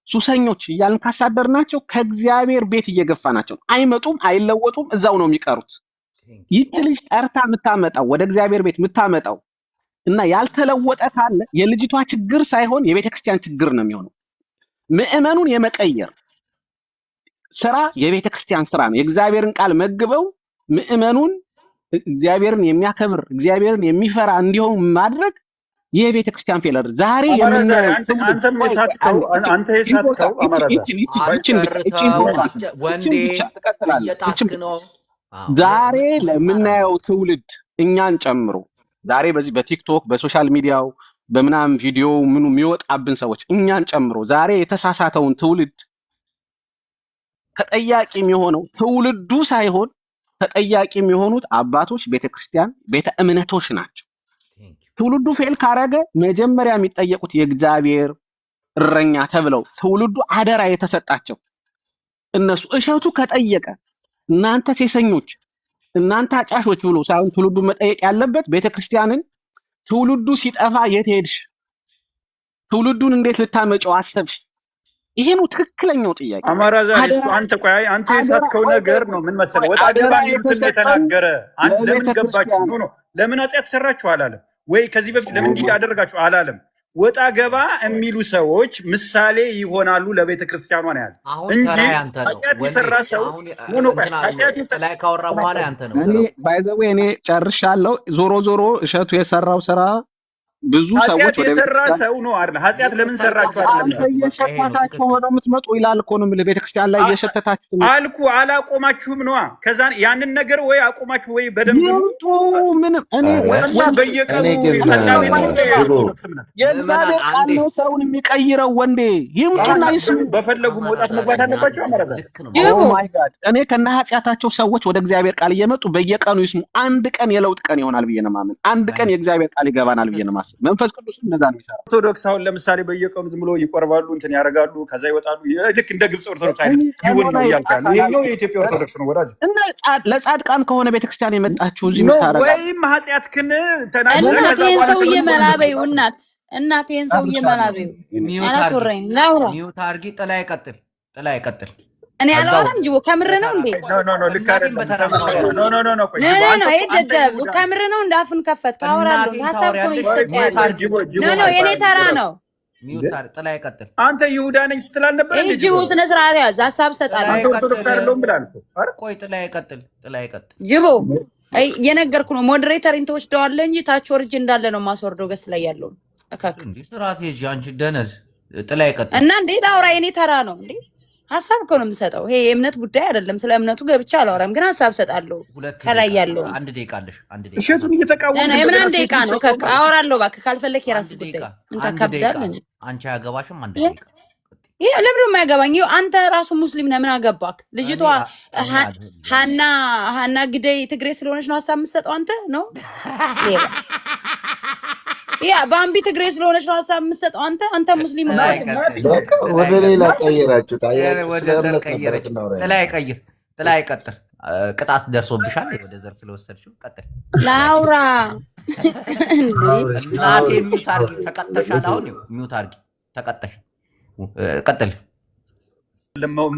ሱሰኞች እያልን ካሳደርናቸው ከእግዚአብሔር ቤት እየገፋናቸው አይመጡም፣ አይለወጡም፣ እዛው ነው የሚቀሩት። ይህች ልጅ ጠርታ የምታመጣው ወደ እግዚአብሔር ቤት የምታመጣው እና ያልተለወጠ ካለ የልጅቷ ችግር ሳይሆን የቤተክርስቲያን ችግር ነው የሚሆነው። ምዕመኑን የመቀየር ስራ የቤተክርስቲያን ስራ ነው። የእግዚአብሔርን ቃል መግበው ምዕመኑን እግዚአብሔርን የሚያከብር እግዚአብሔርን የሚፈራ እንዲሆን ማድረግ የቤተክርስቲያን ፌለር ዛሬ የምናየው አንተ የሳትከው ዛሬ ለምናየው ትውልድ እኛን ጨምሮ ዛሬ በዚህ በቲክቶክ በሶሻል ሚዲያው በምናም ቪዲዮ ምኑ የሚወጣብን ሰዎች እኛን ጨምሮ ዛሬ የተሳሳተውን ትውልድ ተጠያቂ የሚሆነው ትውልዱ ሳይሆን ተጠያቂ የሚሆኑት አባቶች፣ ቤተክርስቲያን፣ ቤተ እምነቶች ናቸው። ትውልዱ ፌል ካረገ መጀመሪያ የሚጠየቁት የእግዚአብሔር እረኛ ተብለው ትውልዱ አደራ የተሰጣቸው እነሱ። እሸቱ ከጠየቀ እናንተ ሴሰኞች፣ እናንተ አጫሾች ብሎ ሳይሆን ትውልዱ መጠየቅ ያለበት ቤተክርስቲያንን ትውልዱ ሲጠፋ የት ሄድሽ? ትውልዱን እንዴት ልታመጪው አሰብሽ? ይሄ ነው ትክክለኛው ጥያቄ። አማራ ዛሬ እሱ አንተ የሳትከው ነገር ነው ምን መሰለህ? ወጣ ገባ የሚሉትን የተናገረ ለምን ገባችሁ ነው? ለምን ኃጢአት ሰራችሁ አላለም ወይ? ከዚህ በፊት ለምን እንዲህ አደረጋችሁ አላለም? ወጣ ገባ የሚሉ ሰዎች ምሳሌ ይሆናሉ ለቤተ ክርስቲያኗ ነው ያለ እንጂ ኃጢአት የሰራ ሰው ላይ ካወራ በኋላ ያንተ ነው። እኔ ባይ ዘ ዌይ እኔ ጨርሻለሁ። ዞሮ እሸቱ የሰራው ስራ ብዙ ሰዎች ወደ የሰራ ሰው ነው አይደል? ኃጢአት ለምን ሰራችሁ አይደለም? እየሸተታችሁ ሆነው የምትመጡ ይላል እኮ ነው የምልህ። ቤተክርስቲያን ላይ እየሸተታችሁ አልኩ አላቆማችሁም ነው። ከዛ ያንን ነገር ወይ አቆማችሁ ወይ በደንብ ይምጡ። ምንም እኔ ወይ በየቀኑ የእግዚአብሔር ቃል ነው ሰውን የሚቀይረው። ወንዴ ይምጡና ይስሙ። በፈለጉ መውጣት መግባት አለባቸው። አማራዛ ኦ ማይ ጋድ እኔ ከነ ኃጢአታቸው ሰዎች ወደ እግዚአብሔር ቃል እየመጡ በየቀኑ ይስሙ። አንድ ቀን የለውጥ ቀን ይሆናል ብዬ ነው የማምን። አንድ ቀን የእግዚአብሔር ቃል ይገባናል ብዬ ነው የማስበው። መንፈስ ቅዱስ እንደዛ ነው የሚሰራው። ኦርቶዶክስ አሁን ለምሳሌ በየቀኑ ዝም ብሎ ይቆርባሉ፣ እንትን ያደርጋሉ፣ ከዛ ይወጣሉ። ልክ እንደ ግብጽ ኦርቶዶክስ አይነት ይሁን ነው እያልካሉ። ይሄኛው የኢትዮጵያ ኦርቶዶክስ ነው ወዳጅ። እና ለጻድቃን ከሆነ ቤተክርስቲያን የመጣችሁ እዚህ ምታረጋ ወይም ኃጢአትክን ተናገረ። ከዛ በኋላ ሰው እየመላበዩ እናቴን ሰው እየመላበዩ ሚውት አርጊ። ጥላ ይቀጥል። እኔ አላወራም። ጅቦ ከምር ነው እንዴ? ኖ ልክ አይደለም። ከምር ነው እንደ አፍን ከፈት ካወራለሁ ሐሳብ ነው ይሰጣል። ኖ የኔ ተራ ነው። ሚውታር ጥላ ይቀጥል። አንተ ይሁዳ ነኝ ስትል አልነበረ እንዴ? ጅቦ ስነ ስርዓት ያዝ። ሐሳብ ሰጣለሁ። አንተ ኦርቶዶክስ አይደለም ብላል እኮ። ቆይ ጥላ ይቀጥል። ጅቦ የነገርኩ ነው። ሞዴሬተር ተወስደዋል እንጂ ታች ወርጅ እንዳለ ነው ማስወርደው ገስ ላይ ያለው አካክ እንዴ ስትራቴጂ። አንቺ ደነዝ ጥላ ይቀጥል እና እንዴ ዳውራ የኔ ተራ ነው እንዴ? ሐሳብ እኮ ነው የምሰጠው። ይሄ የእምነት ጉዳይ አይደለም። ስለ እምነቱ ገብቻ አላወራም፣ ግን ሐሳብ ሰጣለሁ። ከላይ ያለው አንድ ደቂቃ አለሽ። እሸቱን እየተቃወሙ ነው። የምን አንድ ደቂቃ ነው? አወራለሁ እባክህ። ካልፈለክ የራስ ጉዳይ እንታ ካብዳል። አንቺ አያገባሽም። አንድ ደቂቃ ይሄ ለምን የማያገባኝ? አንተ ራሱ ሙስሊም ነህ፣ ምን አገባክ? ልጅቷ ሃና ግደይ ትግሬ ስለሆነች ነው ሐሳብ የምትሰጠው አንተ ነው። ያ ባምቢ ትግሬ ስለሆነች ነው ሐሳብ የምትሰጠው አንተ ሙስሊም ነህ። ወደ ሌላ ቀየራችሁ። ጥላ ይቀጥል። ቅጣት ደርሶብሻል ወደ ዘር ስለወሰድሽው። ቀጥል ላውራ እናቴ ሚውት አርጊ። ተቀጥተሻል። አሁን ሚውት አርጊ። ተቀጥተሽ ቀጥል።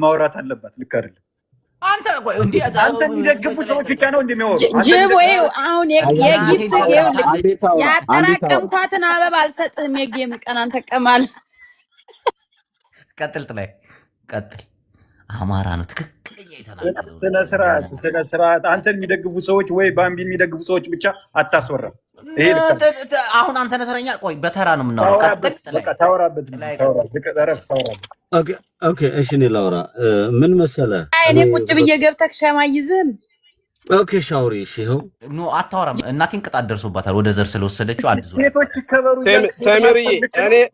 ማውራት አለባት። ልክ አይደለም። አንተ የሚደግፉ ሰዎች ብቻ ነው እንደሚያወሩ ጅብ ወይ አሁን የጊፍት ያጠራቀምኳትን አበባ አልሰጥህም። የጌም ቀን አንተ ቀማል። ቀጥል ጥላይ ቀጥል። አማራ ነው ትክክለኛ የተናገረው። ስነ ስርዓት አንተን የሚደግፉ ሰዎች ወይ ባምቢ የሚደግፉ ሰዎች ብቻ አታስወራም። ይሄ አሁን አንተ ነህ ተረኛ። ቆይ በተራ ነው የምናወራው። ቀጥል ጥላይ ታወራበት። ኦኬ እሺ፣ እኔ ላውራ። ምን መሰለህ እኔ ቁጭ ብዬ ገብተህ ሸማይዝም ኦኬ ሻውሪ እሺ፣ ይኸው ኖ አታወራም። እናቴን ቅጣት ደርሶባታል ወደ ዘር ስለወሰደችው። አንድ ዙር ሴቶች ከበሩ ተምሪ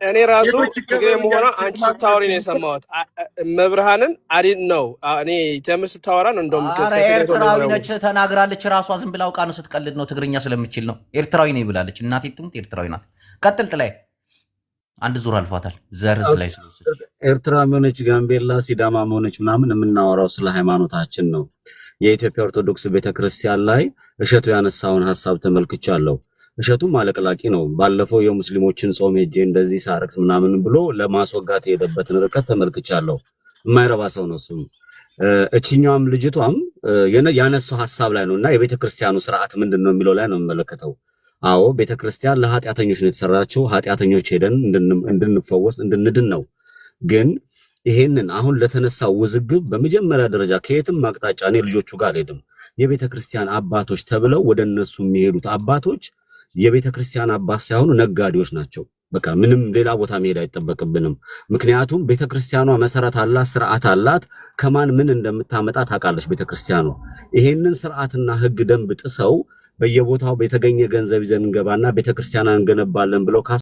እኔ ራሱ ትግሬ መሆኗ አንቺ ስታወሪ ነው የሰማሁት። መብርሃንን አዲ ነው እኔ ተምር ስታወራ ነው እንደውም ኤርትራዊ ነች ተናግራለች። ራሷ ዝም ብላ አውቃ ነው ስትቀልድ ነው። ትግርኛ ስለምችል ነው። ኤርትራዊ ነኝ ብላለች። እናቴ ትሙት ኤርትራዊ ናት። ቀጥል ጥላይ። አንድ ዙር አልፏታል። ዘር ላይ ስለወሰደች ኤርትራ ሆነች ጋምቤላ ሲዳማ ሆነች ምናምን የምናወራው ስለ ሃይማኖታችን ነው። የኢትዮጵያ ኦርቶዶክስ ቤተክርስቲያን ላይ እሸቱ ያነሳውን ሐሳብ ተመልክቻለሁ። እሸቱም አለቅላቂ ነው። ባለፈው የሙስሊሞችን ጾም ሄጄ እንደዚህ ሳረክ ምናምን ብሎ ለማስወጋት የሄደበትን ርቀት ተመልክቻለሁ። የማይረባ ሰው ነው እሱም። እቺኛውም ልጅቷም ያነሳው ሐሳብ ላይ ነውና የቤተክርስቲያኑ ስርዓት ምንድነው የሚለው ላይ ነው የምመለከተው። አዎ ቤተክርስቲያን ለኃጢአተኞች ነው የተሰራችው። ኃጢአተኞች ሄደን እንድንፈወስ እንድንድን ነው። ግን ይሄንን አሁን ለተነሳው ውዝግብ በመጀመሪያ ደረጃ ከየትም አቅጣጫ እኔ ልጆቹ ጋር አልሄድም። የቤተክርስቲያን አባቶች ተብለው ወደ እነሱ የሚሄዱት አባቶች የቤተክርስቲያን አባት ሳይሆኑ ነጋዴዎች ናቸው። በቃ ምንም ሌላ ቦታ መሄድ አይጠበቅብንም። ምክንያቱም ቤተክርስቲያኗ መሰረት አላት፣ ስርዓት አላት። ከማን ምን እንደምታመጣ ታውቃለች ቤተክርስቲያኗ። ይሄንን ስርዓትና ህግ ደንብ ጥሰው በየቦታው በተገኘ ገንዘብ ይዘን እንገባና ቤተክርስቲያን እንገነባለን ብለው